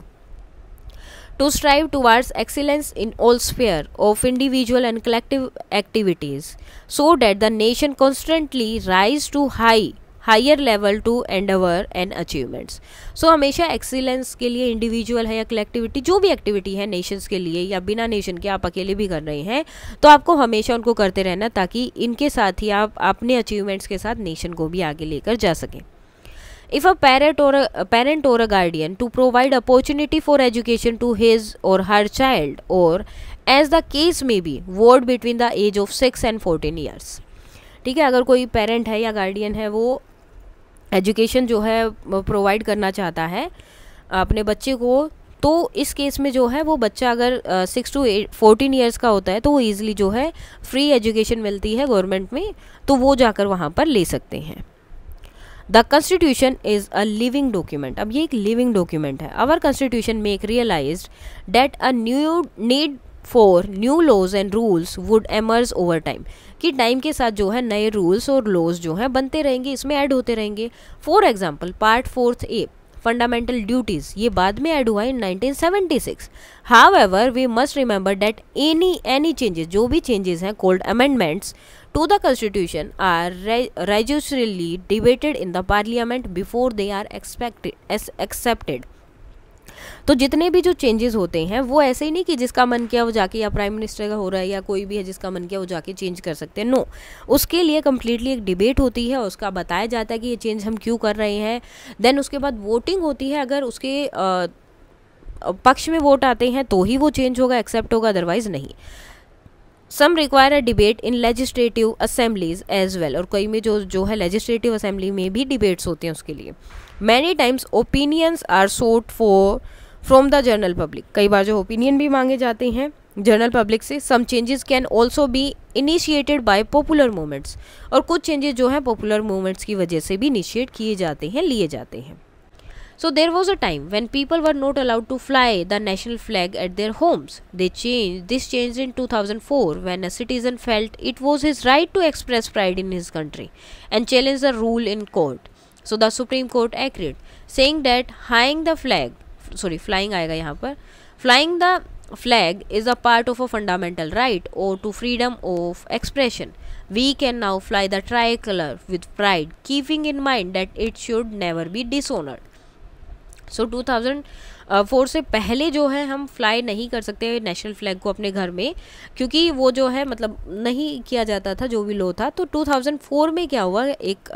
A: To strive towards excellence in all sphere of individual and collective activities, so that the nation constantly rise to higher level to endeavor and achievements. So हमेशा excellence के लिए individual है या कलेक्टिविटी, जो भी activity है नेशंस के लिए या बिना नेशन के आप अकेले भी कर रहे हैं, तो आपको हमेशा उनको करते रहना, ताकि इनके साथ ही आप अपने अचीवमेंट्स के साथ नेशन को भी आगे लेकर जा सकें। If a parent or a guardian to provide opportunity for education to his or her child, or as the case may be, ward between the age of 6 and 14 years. ठीक है, अगर कोई पेरेंट है या गार्डियन है, वो education जो है प्रोवाइड करना चाहता है अपने बच्चे को, तो इस केस में जो है वो बच्चा अगर 6 to 14 ईयर्स का होता है तो वो ईजिली जो है फ्री एजुकेशन मिलती है गवर्नमेंट में, तो वो जाकर वहाँ पर ले सकते हैं। The constitution is a living document. अब ये एक लिविंग डॉक्यूमेंट है। Our constitution make realized that a new need for new laws and rules would emerge over time, कि टाइम के साथ जो है नए रूल्स और लॉज जो हैं बनते रहेंगे, इसमें ऐड होते रहेंगे। For example part 4A fundamental duties, ये बाद में ऐड हुआ in 1976। However we must remember that any changes, जो भी चेंजेस हैं called amendments to the constitution are rigorously debated in the parliament before they are accepted। तो जितने भी जो चेंजेस होते हैं वो ऐसे ही नहीं कि जिसका मन किया वो जाके, या प्राइम मिनिस्टर का हो रहा है या कोई भी है जिसका मन किया वो जाके चेंज कर सकते हैं, नो, उसके लिए कम्प्लीटली एक डिबेट होती है, उसका बताया जाता है कि ये चेंज हम क्यों कर रहे हैं। देन उसके बाद वोटिंग होती है, अगर उसके पक्ष में वोट आते हैं तो ही वो चेंज होगा, एक्सेप्ट होगा, अदरवाइज नहीं। Some require a debate in legislative assemblies as well, और कई में जो है लेजिस्लेटिव असेंबली में भी डिबेट्स होते हैं उसके लिए। Many times opinions are sought for from the general public, कई बार जो ओपिनियन भी मांगे जाते हैं जनरल पब्लिक से। Some changes can also be initiated by popular movements, और कुछ चेंजेस जो हैं पॉपुलर मूवमेंट्स की वजह से भी इनिशिएट किए जाते हैं, लिए जाते हैं। So there was a time when people were not allowed to fly the national flag at their homes. This changed in 2004 when a citizen felt it was his right to express pride in his country and challenge the rule in court. So the Supreme Court agreed, saying that flying the flag is a part of a fundamental right or to freedom of expression. We can now fly the tricolor with pride, keeping in mind that it should never be dishonored. सो 2004 से पहले जो है हम fly नहीं कर सकते national flag को अपने घर में, क्योंकि वो जो है मतलब नहीं किया जाता था, जो भी लॉ था। तो 2004 में क्या हुआ, एक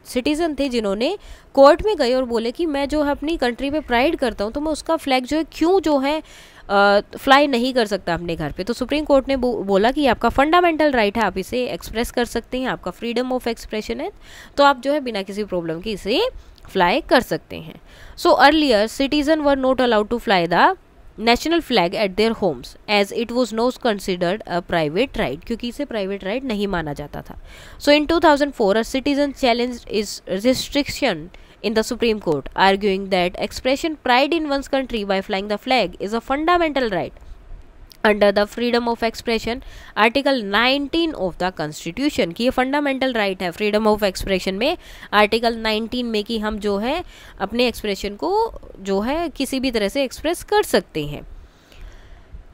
A: सिटीज़न थे जिन्होंने कोर्ट में गए और बोले कि मैं जो है अपनी कंट्री पे प्राइड करता हूँ, तो मैं उसका फ्लैग जो है क्यों जो है फ्लाई नहीं कर सकता अपने घर पे। तो सुप्रीम कोर्ट ने बोला कि आपका फंडामेंटल राइट है, आप इसे एक्सप्रेस कर सकते हैं, आपका फ्रीडम ऑफ एक्सप्रेशन है, तो आप जो है बिना किसी प्रॉब्लम के इसे फ्लाई कर सकते हैं। So earlier citizen were not allowed to fly the national flag at their homes as it was not considered a private right, क्योंकि इसे प्राइवेट राइट नहीं माना जाता था। So in 2004 a citizen challenge is restriction in the Supreme Court, arguing that expression pride in one's country by flying the flag is a fundamental right under the freedom of expression article 19 of the constitution, कि ये fundamental right है freedom of expression में article 19 में, कि हम जो है अपने एक्सप्रेशन को जो है किसी भी तरह से एक्सप्रेस कर सकते हैं।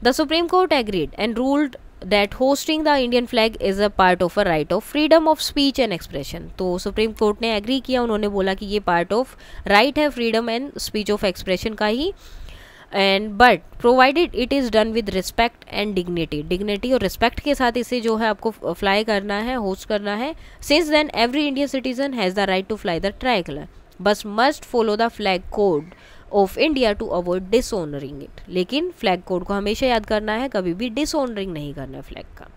A: The Supreme Court agreed and ruled that hosting the Indian flag is a part of a right of freedom of speech and expression। तो सुप्रीम कोर्ट ने एग्री किया, उन्होंने बोला कि ये पार्ट ऑफ राइट है freedom and speech of expression का ही, and but provided it is done with respect and dignity और रिस्पेक्ट के साथ इसे जो है आपको फ्लाई करना है, होस्ट करना है। Since then every Indian citizen has the right to fly the tricolour but must follow the flag code of India to avoid dishonouring it. लेकिन फ्लैग कोड को हमेशा याद करना है, कभी भी डिसऑनरिंग नहीं करना है फ्लैग का।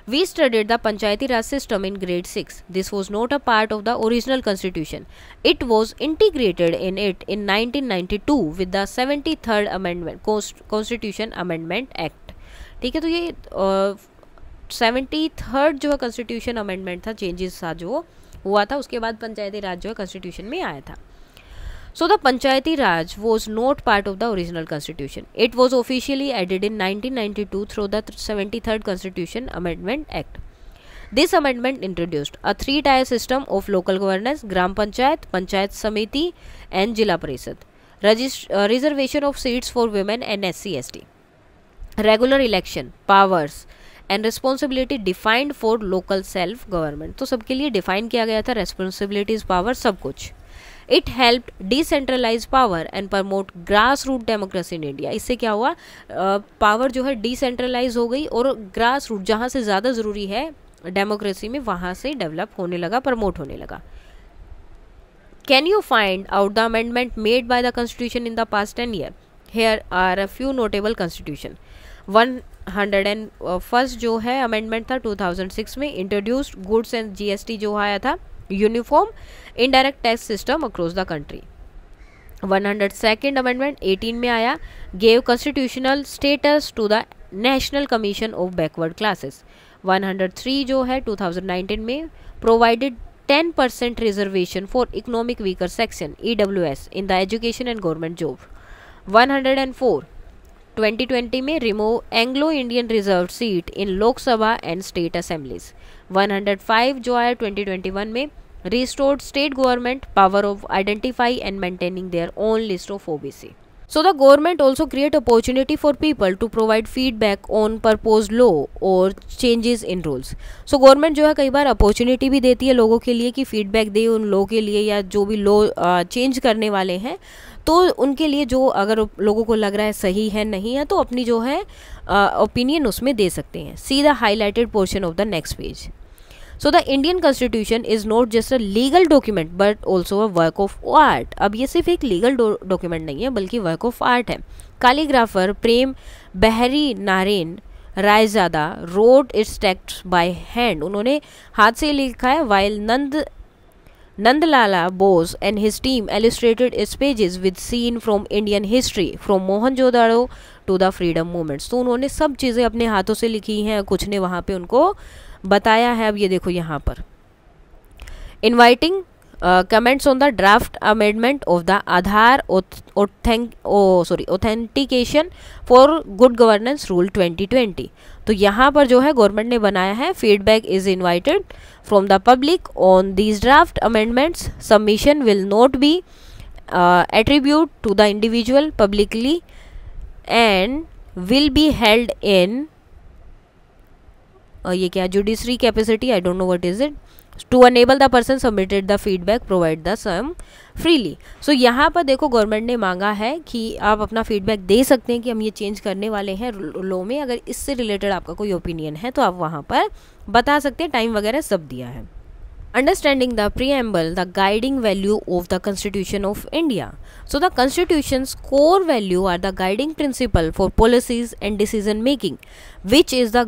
A: We studied the Panchayati Raj system in grade 6। This was not a part of the original constitution, it was integrated in it in 1992 with the 73rd amendment constitution amendment act. ठीक है, तो ये 73rd जो है कॉन्स्टिट्यूशन अमेंडमेंट था, changes था जो हुआ था, उसके बाद पंचायती राज जो है कॉन्स्टिट्यूशन में आया था। So the Panchayati Raj was not part of the original constitution. It was officially added in 1992 through the 73rd Constitution Amendment Act. This amendment introduced a three-tier system of local governance: Gram Panchayat, Panchayat Samiti and Jila Parishad. Reservation of seats for women and SC/ST. Regular election, powers and responsibility defined for local self government. तो सबके लिए define किया गया था responsibilities, power, सब कुछ. It helped decentralize power and promote grassroots democracy in India. इससे क्या हुआ, पावर जो है डिसेंट्रलाइज हो गई और ग्रास रूट जहाँ से ज़्यादा ज़रूरी है डेमोक्रेसी में वहाँ से डेवलप होने लगा, प्रमोट होने लगा. Can you find out the amendment made by the constitution in the past 10 years? Here are a few notable constitution. 101st जो है अमेंडमेंट था 2006 में, इंट्रोड्यूस्ड गुड्स एंड GST जो आया था, uniform indirect tax system across the country. 102nd amendment 18 में आया, gave constitutional status to the national commission of backward classes. 103 जो है 2019 में, provided 10% reservation for economic weaker section EWS in the education and government job. 104 2020 में, remove Anglo Indian reserve seat in Lok Sabha and state assemblies. 105 जो आया 2021 में, restored state government power of identify and maintaining their own list of OBC. So the government also create opportunity for people to provide feedback on proposed law or changes in rules. So government जो है कई बार opportunity भी देती है लोगों के लिए कि फीडबैक दे उन लॉ के लिए, या जो भी लॉ चेंज करने वाले हैं तो उनके लिए जो अगर लोगों को लग रहा है सही है नहीं है तो अपनी जो है ओपिनियन उसमें दे सकते हैं. See the highlighted portion of the next page. So the Indian Constitution is not just a legal document but also a work of art. अब ये सिर्फ एक लीगल डॉक्यूमेंट नहीं है बल्कि वर्क ऑफ आर्ट है. Calligrapher Prem Behari Narayan Raizada wrote its text by hand. उन्होंने हाथ से लिखा है. While Nandalal Bose and his team illustrated its pages with scene from Indian history from Mohenjodaro to the freedom movements. तो उन्होंने सब चीज़ें अपने हाथों से लिखी हैं, कुछ ने वहाँ पे उनको बताया है. अब ये देखो यहाँ पर inviting comments on the draft amendment of the Aadhaar authentication for good governance rule 2020. तो यहाँ पर जो है गवर्नमेंट ने बनाया है, feedback is invited from the public on these draft amendments. Submission will not be attribute to the individual publicly and will be held in ये क्या judiciary capacity, I don't know what is it, to enable the person submitted the feedback provide the some freely. So यहाँ पर देखो government ने मांगा है कि आप अपना फीडबैक दे सकते हैं कि हम ये चेंज करने वाले हैं लॉ में. अगर इससे रिलेटेड आपका कोई ओपिनियन है तो आप वहाँ पर बता सकते हैं. टाइम वगैरह सब दिया है. Understanding the preamble, the guiding value of the Constitution of India. So the Constitution's core value are the guiding principle for policies and decision making, which the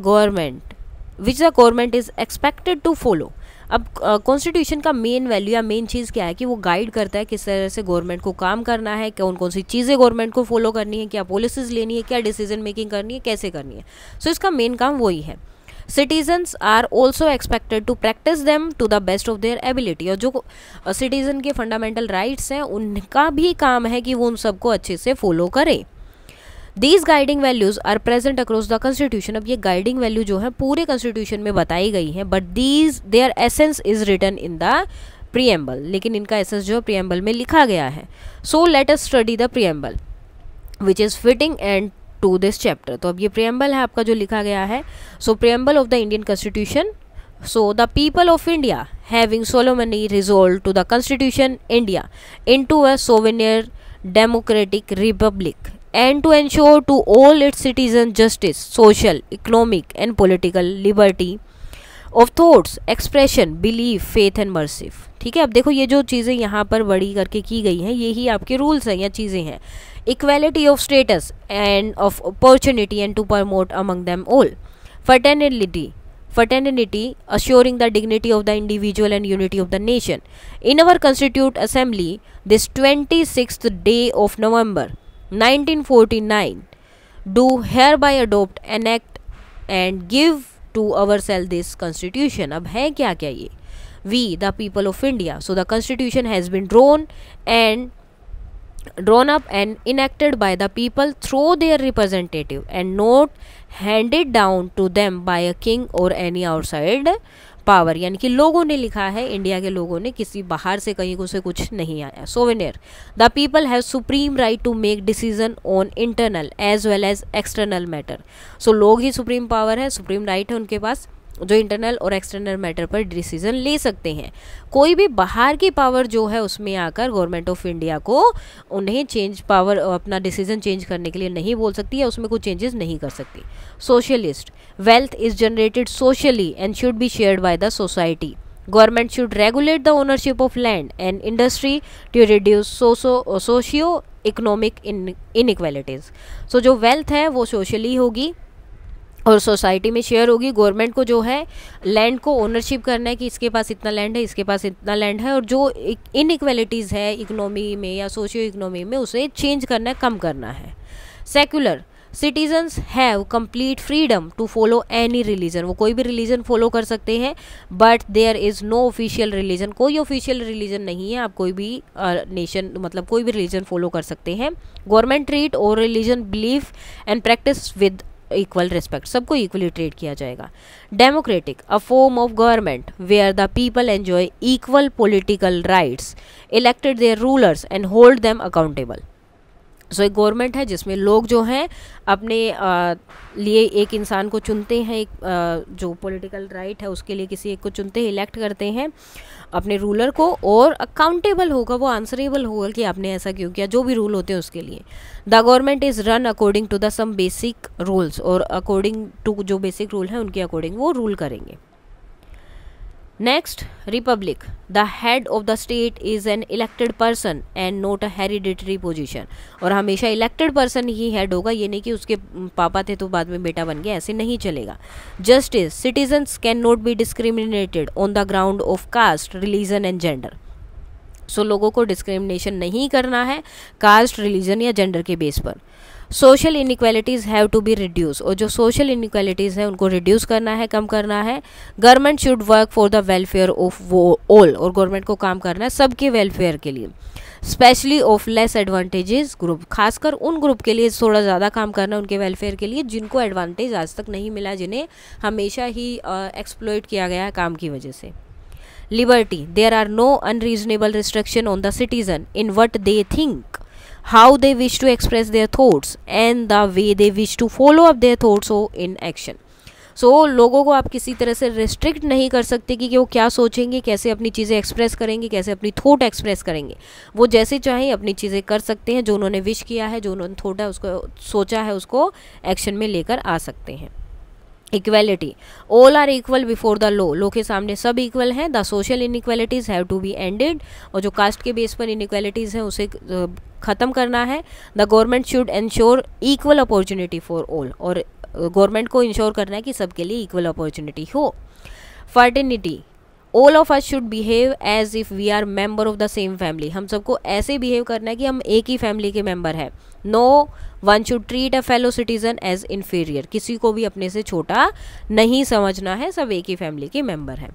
A: government is expected to follow. अब constitution का main value या main चीज़ क्या है कि वो guide करता है किस तरह से गवर्नमेंट को काम करना है, कौन कौन सी चीज़ें गवर्नमेंट को फॉलो करनी है, क्या पॉलिसीज लेनी है, क्या डिसीजन मेकिंग करनी है, कैसे करनी है. सो इसका मेन काम वही है. Citizens are also expected to practice them to the best of their ability. और जो सिटीजन के फंडामेंटल राइट्स हैं उनका भी काम है कि वो उन सबको अच्छे से फॉलो करें. These guiding values are present across the constitution. अब ये गाइडिंग वैल्यू जो है पूरे कॉन्स्टिट्यूशन में बताई गई है, but their essence is written in the preamble. लेकिन इनका एसेंस जो है प्रीएम्बल में लिखा गया है. So let us study the preamble which is fitting end to this chapter. तो अब ये प्रीएम्बल है आपका जो लिखा गया है. So preamble of the Indian constitution. So the people of India having solemnly resolved to the Constitution India into a sovereign democratic republic and to ensure to all its citizens justice, social, economic and political liberty of thoughts, expression, belief, faith and mercy. ठीक है. अब देखो ये जो चीज़ें यहाँ पर बड़ी करके की गई हैं यही आपके रूल्स हैं या चीज़ें हैं. Equality of status and of opportunity and to promote among them all. Fraternity, assuring the dignity of the individual and unity of the nation. In our Constituent Assembly, this 26th day of November 1949, do hereby adopt, enact and give to ourselves this Constitution. अब है क्या क्या ये? We, the people of India. So the Constitution has been drawn and drawn up and enacted by the people through their representative and not handed down to them by a king or any outside power, यानी कि लोगों ने लिखा है, India के लोगों ने, किसी बाहर से कहीं को से कुछ नहीं आया. सोवेनियर, the people have supreme right to make decision on internal as well as external matter. So लोग ही सुप्रीम पावर है, सुप्रीम राइट है उनके पास, जो इंटरनल और एक्सटर्नल मैटर पर डिसीजन ले सकते हैं. कोई भी बाहर की पावर जो है उसमें आकर गवर्नमेंट ऑफ इंडिया को उन्हें चेंज पावर, अपना डिसीजन चेंज करने के लिए नहीं बोल सकती है, उसमें कुछ चेंजेस नहीं कर सकती. Socialist, wealth is generated socially and should be shared by the society. Government should regulate the ownership of land and industry to reduce socio economic inequalities. So जो वेल्थ है वो सोशली होगी और सोसाइटी में share होगी. Government को जो है लैंड को ओनरशिप करना है कि इसके पास इतना लैंड है, इसके पास इतना लैंड है, और जो इनइक्वालिटीज़ है इकोनॉमी में या सोशियो इकोनॉमी में उसे चेंज करना है, कम करना है. Secular, citizens have complete freedom to follow any religion. वो कोई भी रिलीजन फॉलो कर सकते हैं, but there is no official religion. कोई ऑफिशियल रिलीजन नहीं है, आप कोई भी नेशन मतलब कोई भी रिलीजन फॉलो कर सकते हैं. गवर्नमेंट ट्रीट और religion belief and practice with equal respect. सबको इक्वली ट्रीट किया जाएगा. Democratic, a form of government where the people enjoy equal political rights, elected their rulers and hold them accountable. So एक government है जिसमें लोग जो हैं अपने लिए एक इंसान को चुनते हैं, एक जो पॉलिटिकल राइट है उसके लिए किसी एक को चुनते हैं, इलेक्ट करते हैं अपने रूलर को, और अकाउंटेबल होगा, वो आंसरेबल होगा कि आपने ऐसा क्यों किया, जो भी रूल होते हैं उसके लिए. The government is run according to the some basic rules, और अकॉर्डिंग टू जो बेसिक रूल हैं उनके अकॉर्डिंग वो रूल करेंगे. Next, republic, the head of the state is an elected person and not a hereditary position. और हमेशा elected person ही head होगा, ये नहीं कि उसके पापा थे तो बाद में बेटा बन गया, ऐसे नहीं चलेगा. Justice, citizens can not be discriminated on the ground of caste, religion and gender. So लोगों को डिस्क्रिमिनेशन नहीं करना है कास्ट, रिलीजन या जेंडर के बेस पर. Social inequalities have to be reduce, और जो सोशल इनइक्वालिटीज़ हैं उनको रिड्यूस करना है, कम करना है. Government should work for the welfare of all, और गवर्नमेंट को काम करना है सबके वेलफेयर के लिए. Specially of less advantages group, खासकर उन ग्रुप के लिए थोड़ा ज़्यादा काम करना है उनके वेलफेयर के लिए जिनको एडवांटेज आज तक नहीं मिला, जिन्हें हमेशा ही एक्सप्लॉइट किया गया है काम की वजह से. Liberty, there are no unreasonable restriction on the citizen in what they think, how they wish to express their thoughts and the way they wish to follow up their thoughts in action. So लोगों को आप किसी तरह से restrict नहीं कर सकते कि वो क्या सोचेंगे, कैसे अपनी चीज़ें एक्सप्रेस करेंगे, कैसे अपनी थॉट एक्सप्रेस करेंगे. वो जैसे चाहें अपनी चीज़ें कर सकते हैं, जो उन्होंने विश किया है, जो उन्होंने थॉट है उसको सोचा है उसको एक्शन में लेकर आ सकते हैं. Equality, all are equal before the law, law के सामने सब इक्वल हैं. The social inequalities have to be ended, और जो कास्ट के बेस पर इनइक्वालिटीज़ हैं उसे ख़त्म करना है. The government should ensure equal opportunity for all, और गवर्नमेंट को इंश्योर करना है कि सबके लिए इक्वल अपॉर्चुनिटी हो. Fraternity, all of us should behave as if we are member of the same family. हम सबको ऐसे बिहेव करना है कि हम एक ही फैमिली के मेंबर हैं. No one should treat a fellow citizen as inferior, किसी को भी अपने से छोटा नहीं समझना है, सब एक ही फैमिली के मेंबर हैं.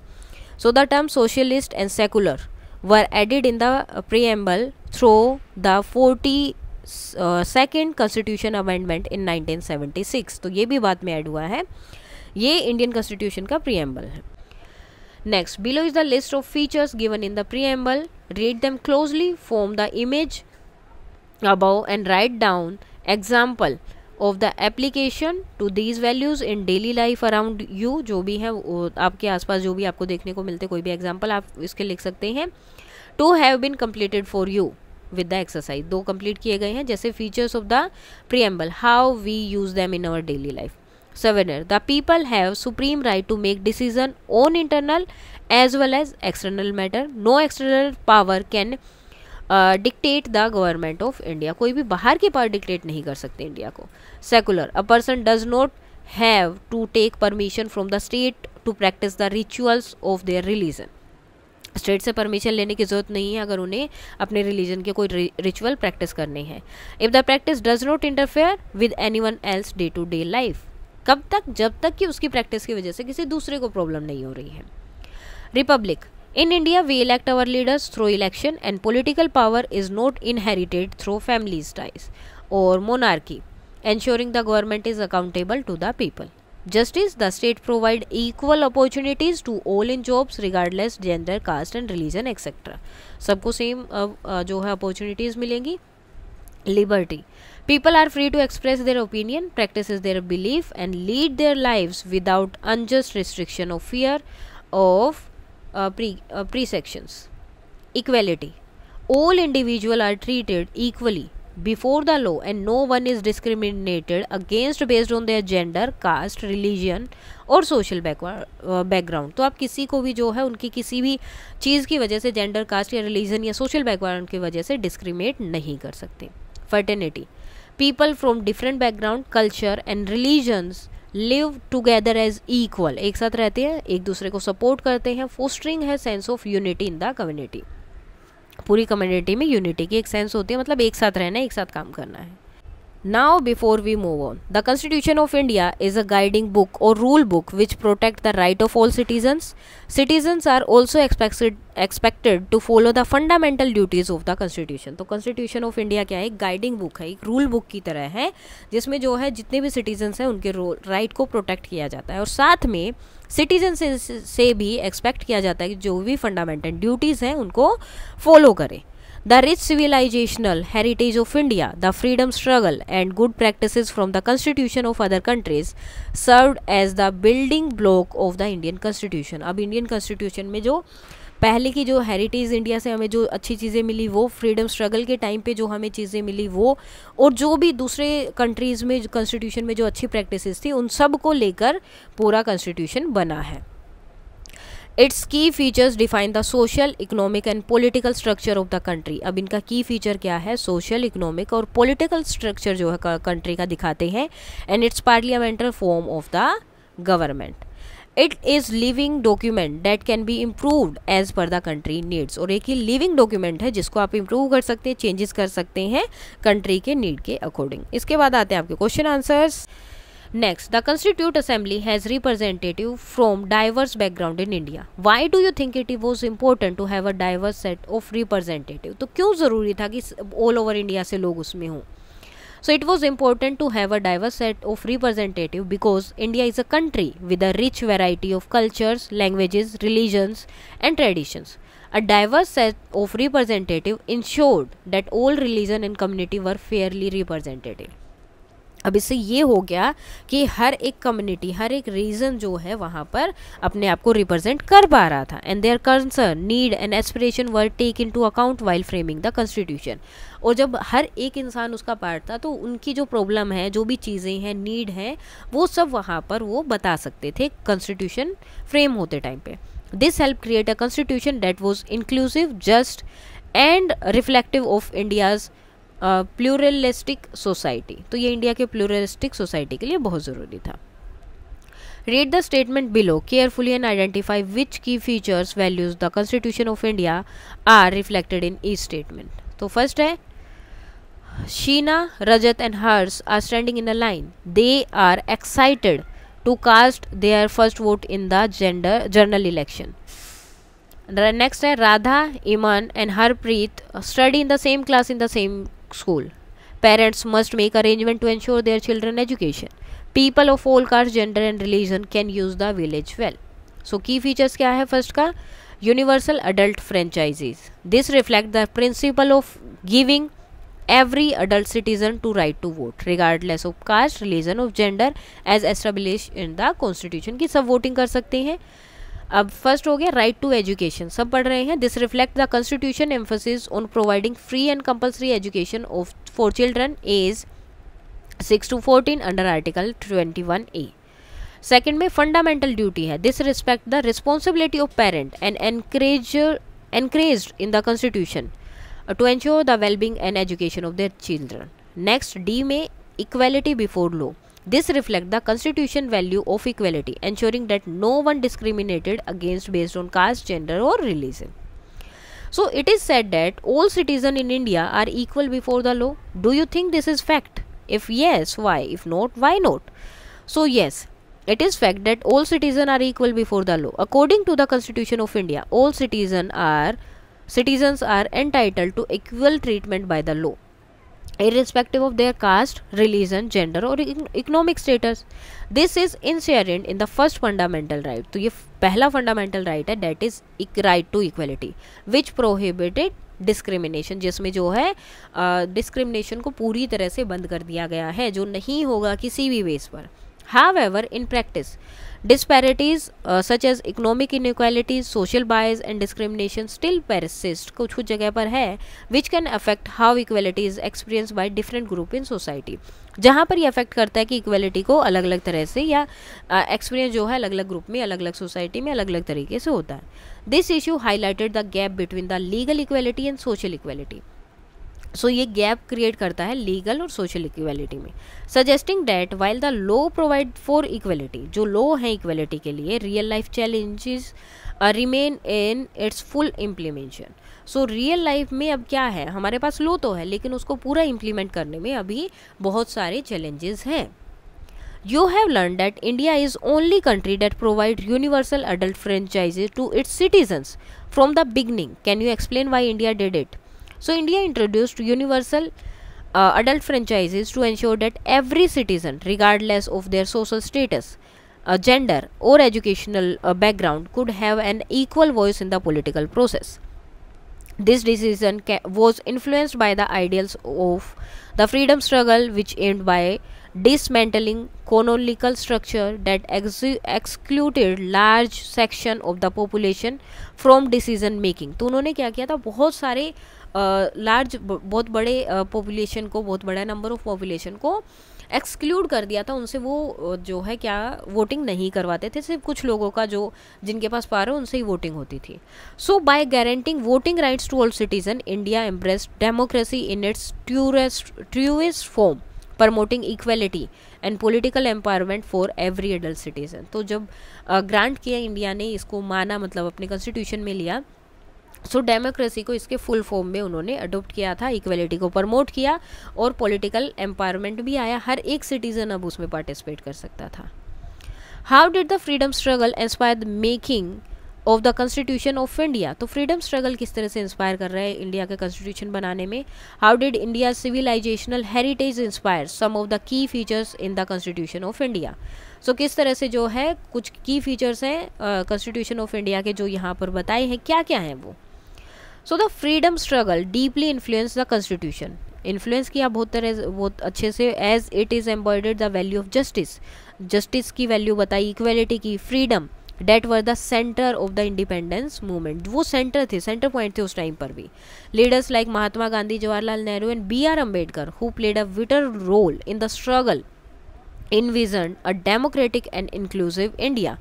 A: So the term socialist and secular were added in the preamble through the 42nd constitution amendment in 1976. तो ये भी बाद में ऐड हुआ है, ये इंडियन कॉन्स्टिट्यूशन का प्रीएम्बल है. Next, below is the list of features given in the preamble. Read them closely, form the image above and write down example of the application to these values in daily life around you. जो भी है आपके आसपास जो भी आपको देखने को मिलते, कोई भी एग्जाम्पल आप इसके लिख सकते हैं. To have been completed for you with the exercise, 2 complete किए गए हैं. जैसे features of the preamble, how we use them in our daily life. Souvenir, the people have supreme right to make decision on internal as well as external matter. No external power can dictate the government of India. कोई भी बाहर की power dictate नहीं कर सकते India को. Secular, a person does not have to take permission from the state to practice the rituals of their religion. State से permission लेने की ज़रूरत नहीं है अगर उन्हें अपने रिलीजन के कोई रिचुअल प्रैक्टिस करने हैं. If the practice does not interfere with anyone else day to day life. कब तक? जब तक कि उसकी प्रैक्टिस की वजह से किसी दूसरे को प्रॉब्लम नहीं हो रही है. Republic, In India, we elect our leaders through election, and political power is not inherited through family ties or monarchy, ensuring the government is accountable to the people. Justice, the state provide equal opportunities to all in jobs regardless gender, caste and religion etc. सबको same जो है opportunities मिलेंगी. Liberty, people are free to express their opinion, practice their belief and lead their lives without unjust restriction of fear of preceptions. Equality, all individuals are treated equally before the law and no one is discriminated against based on their gender, caste, religion और social background. तो आप किसी को भी जो है उनकी किसी भी चीज़ की वजह से जेंडर, कास्ट या रिलीजन या सोशल बैकग्राउंड की वजह से डिस्क्रिमिनेट नहीं कर सकते. Fraternity, people from different background, culture and religions live together as equal, एक साथ रहते हैं, एक दूसरे को सपोर्ट करते हैं. फोस्टरिंग है sense of unity in the community, पूरी कम्युनिटी में यूनिटी की एक सेंस होती है, मतलब एक साथ रहना है, एक साथ काम करना है. Now before we move on, the Constitution of India is a guiding book or rule book which protect the right of all citizens. Citizens are also expected to follow the fundamental duties of the Constitution. तो Constitution of India क्या है? एक guiding book है, एक rule book की तरह है, जिसमें जो है जितने भी citizens हैं उनके right को protect किया जाता है और साथ में citizens से भी expect किया जाता है कि जो भी fundamental duties हैं उनको follow करें. The rich civilizational heritage of India, the freedom struggle and good practices from the constitution of other countries served as the building block of the Indian Constitution. अब Indian Constitution में जो पहले की जो heritage India से हमें जो अच्छी चीज़ें मिली वो, फ्रीडम स्ट्रगल के टाइम पे जो हमें चीज़ें मिली वो, और जो भी दूसरे कंट्रीज़ में कॉन्स्टिट्यूशन में जो अच्छी प्रैक्टिसेस थी उन सब को लेकर पूरा कॉन्स्टिट्यूशन बना है. Its key features define the social, economic and political structure of the country. अब इनका की फीचर क्या है? सोशल, इकोनॉमिक और पॉलिटिकल स्ट्रक्चर जो है कंट्री का दिखाते हैं. And its parliamental form of the government. It is living document that can be improved as per the country needs. और एक ही लिविंग डॉक्यूमेंट है जिसको आप इम्प्रूव कर सकते हैं, चेंजेस कर सकते हैं कंट्री के नीड के अकॉर्डिंग. इसके बाद आते हैं आपके question answers. Next, the Constituent Assembly has representative from diverse background in India. Why do you think it was important to have a diverse set of representative? तो क्यों ज़रूरी था कि all over India से लोग उसमें हों? So it was important to have a diverse set of representative because India is a country with a rich variety of cultures, languages, religions and traditions. A diverse set of representative ensured that all religion and community were fairly represented. अब इससे ये हो गया कि हर एक community, हर एक reason जो है वहाँ पर अपने आप को रिप्रेजेंट कर पा रहा था. And their concern, need and aspiration were take into account while framing the constitution. और जब हर एक इंसान उसका पार्ट था तो उनकी जो प्रॉब्लम है, जो भी चीज़ें हैं, नीड है, वो सब वहाँ पर वो बता सकते थे कॉन्स्टिट्यूशन फ्रेम होते टाइम पे. This help create a constitution that was inclusive, just and reflective of India's pluralistic society. तो ये इंडिया के प्लूरलिस्टिक सोसाइटी के लिए बहुत ज़रूरी था. Read the statement below carefully and identify which key features, values the constitution of India are reflected in each statement. तो first है, Sheena, Rajat and Harsh are standing in a line. They are excited to cast their first vote in the general election. Next है, Radha, Iman and Harpreet study in the same class in the same school. Parents must make arrangement to ensure their children education. People of all caste, gender and religion can use the village well. So key features क्या है? First का, universal adult franchises. This reflect the principle of giving every adult citizen to right to vote regardless of caste, religion or gender as established in the constitution. की सब voting कर सकते हैं. अब first हो गया राइट टू एजुकेशन, सब पढ़ रहे हैं. This reflect the constitution emphasis on providing free and compulsory education of for children age 6 to 14 under article 21A. Second में फंडामेंटल ड्यूटी है. This respect the responsibility of parent and encouraged in the constitution to ensure the wellbeing and education of their children. Next, D में equality before law. This reflects the constitution value of equality, ensuring that no one discriminated against based on caste, gender or religion. So it is said that all citizens in India are equal before the law. Do you think this is fact? If yes, why? If not, why not? So yes, It is fact that all citizens are equal before the law. According to the Constitution of India, all citizens are entitled to equal treatment by the law, irrespective of their caste, religion, gender or economic status. This is inherent in the first fundamental right. तो ये पहला fundamental right है, that is right to equality, which prohibited discrimination, जिसमें जो है discrimination को पूरी तरह से बंद कर दिया गया है, जो नहीं होगा किसी भी बेस पर. However, in practice, disparities such as economic inequalities, social bias and discrimination still persist. कुछ कुछ जगह पर है which can affect how equality is experienced by different group in society. जहाँ पर ये अफेक्ट करता है कि इक्वलिटी को अलग अलग तरह से या एक्सपीरियंस जो है अलग अलग ग्रुप में, अलग अलग सोसाइटी में अलग अलग तरीके से होता है. This issue highlighted the gap between the legal equality and social equality. So ये गैप क्रिएट करता है लीगल और सोशल इक्वलिटी में, suggesting that while the law provide for equality, जो लॉ है इक्वलिटी के लिए, real life challenges remain in its full implementation. So real life में अब क्या है, हमारे पास लॉ तो है लेकिन उसको पूरा इम्प्लीमेंट करने में अभी बहुत सारे चैलेंजेस हैं. You have learned that India is only country that provide universal adult franchises to its citizens from the beginning. Can you explain why India did it? So India introduced universal adult franchises to ensure that every citizen, regardless of their social status, gender or educational background, could have an equal voice in the political process. This decision was influenced by the ideals of the freedom struggle, which aimed by dismantling colonial structure that excluded large section of the population from decision making. तो उन्होंने क्या किया था, बहुत सारे बहुत बड़े population को, बहुत बड़ा नंबर ऑफ पॉपुलेशन को एक्सक्लूड कर दिया था, उनसे वो जो है क्या वोटिंग नहीं करवाते थे, सिर्फ कुछ लोगों का जो जिनके पास पावर है उनसे ही वोटिंग होती थी. So by guaranteeing voting rights to all citizen, India embraced democracy in its truest form, promoting equality and political empowerment for every adult citizen. तो जब ग्रांट किया इंडिया ने, इसको माना, मतलब अपने कॉन्स्टिट्यूशन में लिया, सो डेमोक्रेसी को इसके फुल फॉर्म में उन्होंने अडोप्ट किया था, इक्वलिटी को प्रमोट किया और पॉलिटिकल एम्पावरमेंट भी आया, हर एक सिटीजन अब उसमें पार्टिसिपेट कर सकता था. How did the freedom struggle inspire the making of the constitution of India. तो फ्रीडम स्ट्रगल किस तरह से इंस्पायर कर रहा है इंडिया के कॉन्स्टिट्यूशन बनाने में. How did India civilizational heritage inspire some of the key features in the constitution of India. So किस तरह से जो है कुछ की फीचर्स हैं कॉन्स्टिट्यूशन ऑफ इंडिया के जो यहाँ पर बताए हैं, क्या क्या हैं वो. So the freedom struggle deeply influence the constitution, influence किया बहुत अच्छे से, as it is embodied the value of justice, justice की वैल्यू बताई, इक्वलिटी की, freedom, that were the centre of the independence movement, वो सेंटर थे, सेंटर पॉइंट थे उस टाइम पर भी. Leaders like Mahatma Gandhi, Jawaharlal Nehru and B.R. Ambedkar, who played a vital role in the struggle, envisioned a democratic and inclusive India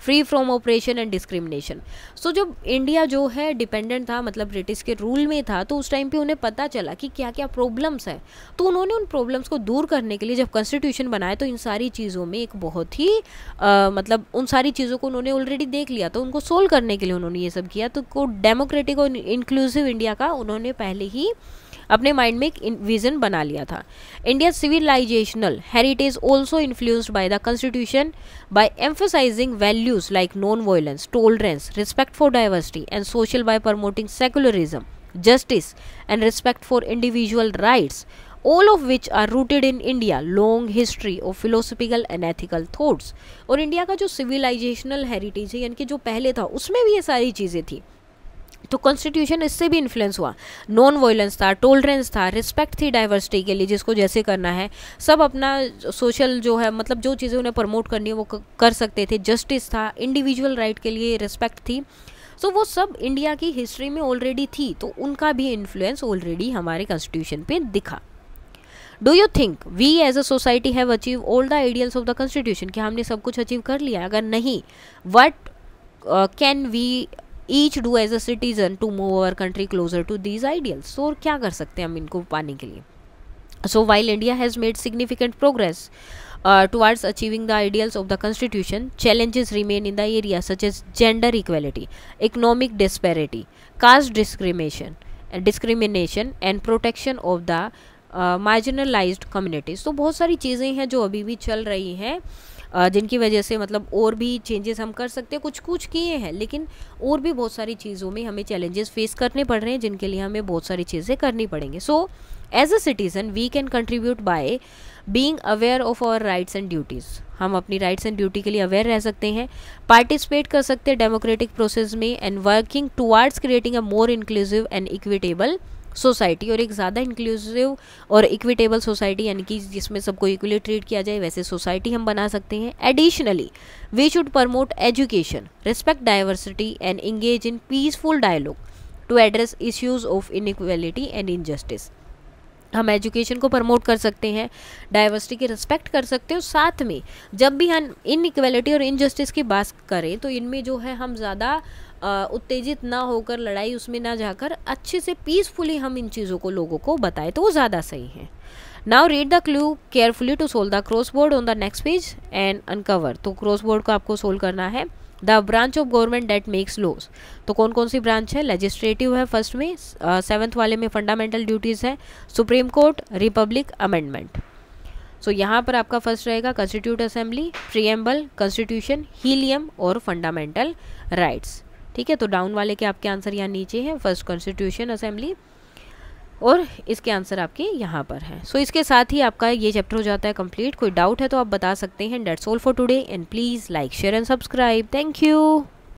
A: free from oppression and discrimination. So जब India जो है dependent था, मतलब ब्रिटिश के रूल में था, तो उस टाइम पे उन्हें पता चला कि क्या क्या प्रॉब्लम्स हैं, तो उन्होंने उन प्रॉब्लम्स को दूर करने के लिए जब कॉन्स्टिट्यूशन बनाया तो इन सारी चीज़ों में एक बहुत ही मतलब उन सारी चीज़ों को उन्होंने ऑलरेडी देख लिया, तो उनको सोल्व करने के लिए उन्होंने ये सब किया. तो को डेमोक्रेटिक और इंक्लूसिव इंडिया का उन्होंने पहले ही अपने माइंड में एक विजन बना लिया था. India civilizational heritage also influenced by the constitution bye emphasising values like non violence, tolerance, respect for diversity and social bye promoting secularism, justice and respect for individual rights, all of which are rooted in India long history of philosophical and ethical thoughts. और India का जो civilisational heritage है, यानी कि जो पहले था, उसमें भी ये सारी चीज़ें थी. तो कॉन्स्टिट्यूशन इससे भी इन्फ्लुएंस हुआ. नॉन वायलेंस था, टॉलरेंस था, रिस्पेक्ट थी डाइवर्सिटी के लिए, जिसको जैसे करना है, सब अपना सोशल जो है, मतलब जो चीज़ें उन्हें प्रमोट करनी है वो कर सकते थे. जस्टिस था, इंडिविजुअल राइट के लिए रिस्पेक्ट थी. सो वो सब इंडिया की हिस्ट्री में ऑलरेडी थी, तो उनका भी इन्फ्लुएंस ऑलरेडी हमारे कॉन्स्टिट्यूशन पे दिखा. Do you think we as a society have achieve all the ideals of the constitution. क्या हमने सब कुछ अचीव कर लिया? अगर नहीं, what can we each do as a citizen to move our country closer to these ideals. तो और क्या कर सकते हैं हम इनको पाने के लिए. So while India has made significant progress towards achieving the ideals of the constitution, challenges remain in the areas such as gender equality, economic disparity, caste discrimination and protection of the marginalized communities. तो बहुत सारी चीज़ें हैं जो अभी भी चल रही हैं जिनकी वजह से मतलब और भी चेंजेस हम कर सकते हैं, कुछ कुछ किए हैं, लेकिन और भी बहुत सारी चीज़ों में हमें चैलेंजेस फेस करने पड़ रहे हैं जिनके लिए हमें बहुत सारी चीज़ें करनी पड़ेंगी। So as a citizen we can contribute by being aware of our rights and duties. हम अपनी राइट्स एंड ड्यूटी के लिए अवेयर रह सकते हैं, पार्टिसिपेट कर सकते हैं डेमोक्रेटिक प्रोसेस में, and working towards creating a more inclusive and equitable society. और एक ज़्यादा इंक्लूसिव और इक्विटेबल सोसाइटी यानी कि जिसमें सबको इक्वली ट्रीट किया जाए वैसे सोसाइटी हम बना सकते हैं। Additionally we should promote education, respect diversity and engage in peaceful dialogue to address issues of inequality and injustice. हम एजुकेशन को प्रमोट कर सकते हैं, डाइवर्सिटी की रिस्पेक्ट कर सकते हैं, साथ में जब भी हम इनइक्वालिटी और इनजस्टिस की बात करें तो इनमें जो है हम ज़्यादा उत्तेजित ना होकर, लड़ाई उसमें ना जाकर, अच्छे से पीसफुली हम इन चीज़ों को लोगों को बताएं तो वो ज़्यादा सही है। Now read the clue carefully to solve the crossword on the next page and uncover. तो क्रॉसवर्ड को आपको सोल्व करना है। The branch of government that makes laws, तो कौन कौन सी ब्रांच है? लेजिस्लेटिव है फर्स्ट में, 7th वाले में फंडामेंटल ड्यूटीज़ है, supreme court, republic, amendment. So यहाँ पर आपका फर्स्ट रहेगा constituent assembly, preamble, constitution, helium और फंडामेंटल राइट्स। ठीक है, तो डाउन वाले के आपके आंसर यहाँ नीचे हैं, फर्स्ट कॉन्स्टिट्यूशन असेंबली, और इसके आंसर आपके यहाँ पर है। सो इसके साथ ही आपका ये चैप्टर हो जाता है कंप्लीट। कोई डाउट है तो आप बता सकते हैं। That's all for today and please like, share and subscribe. Thank you.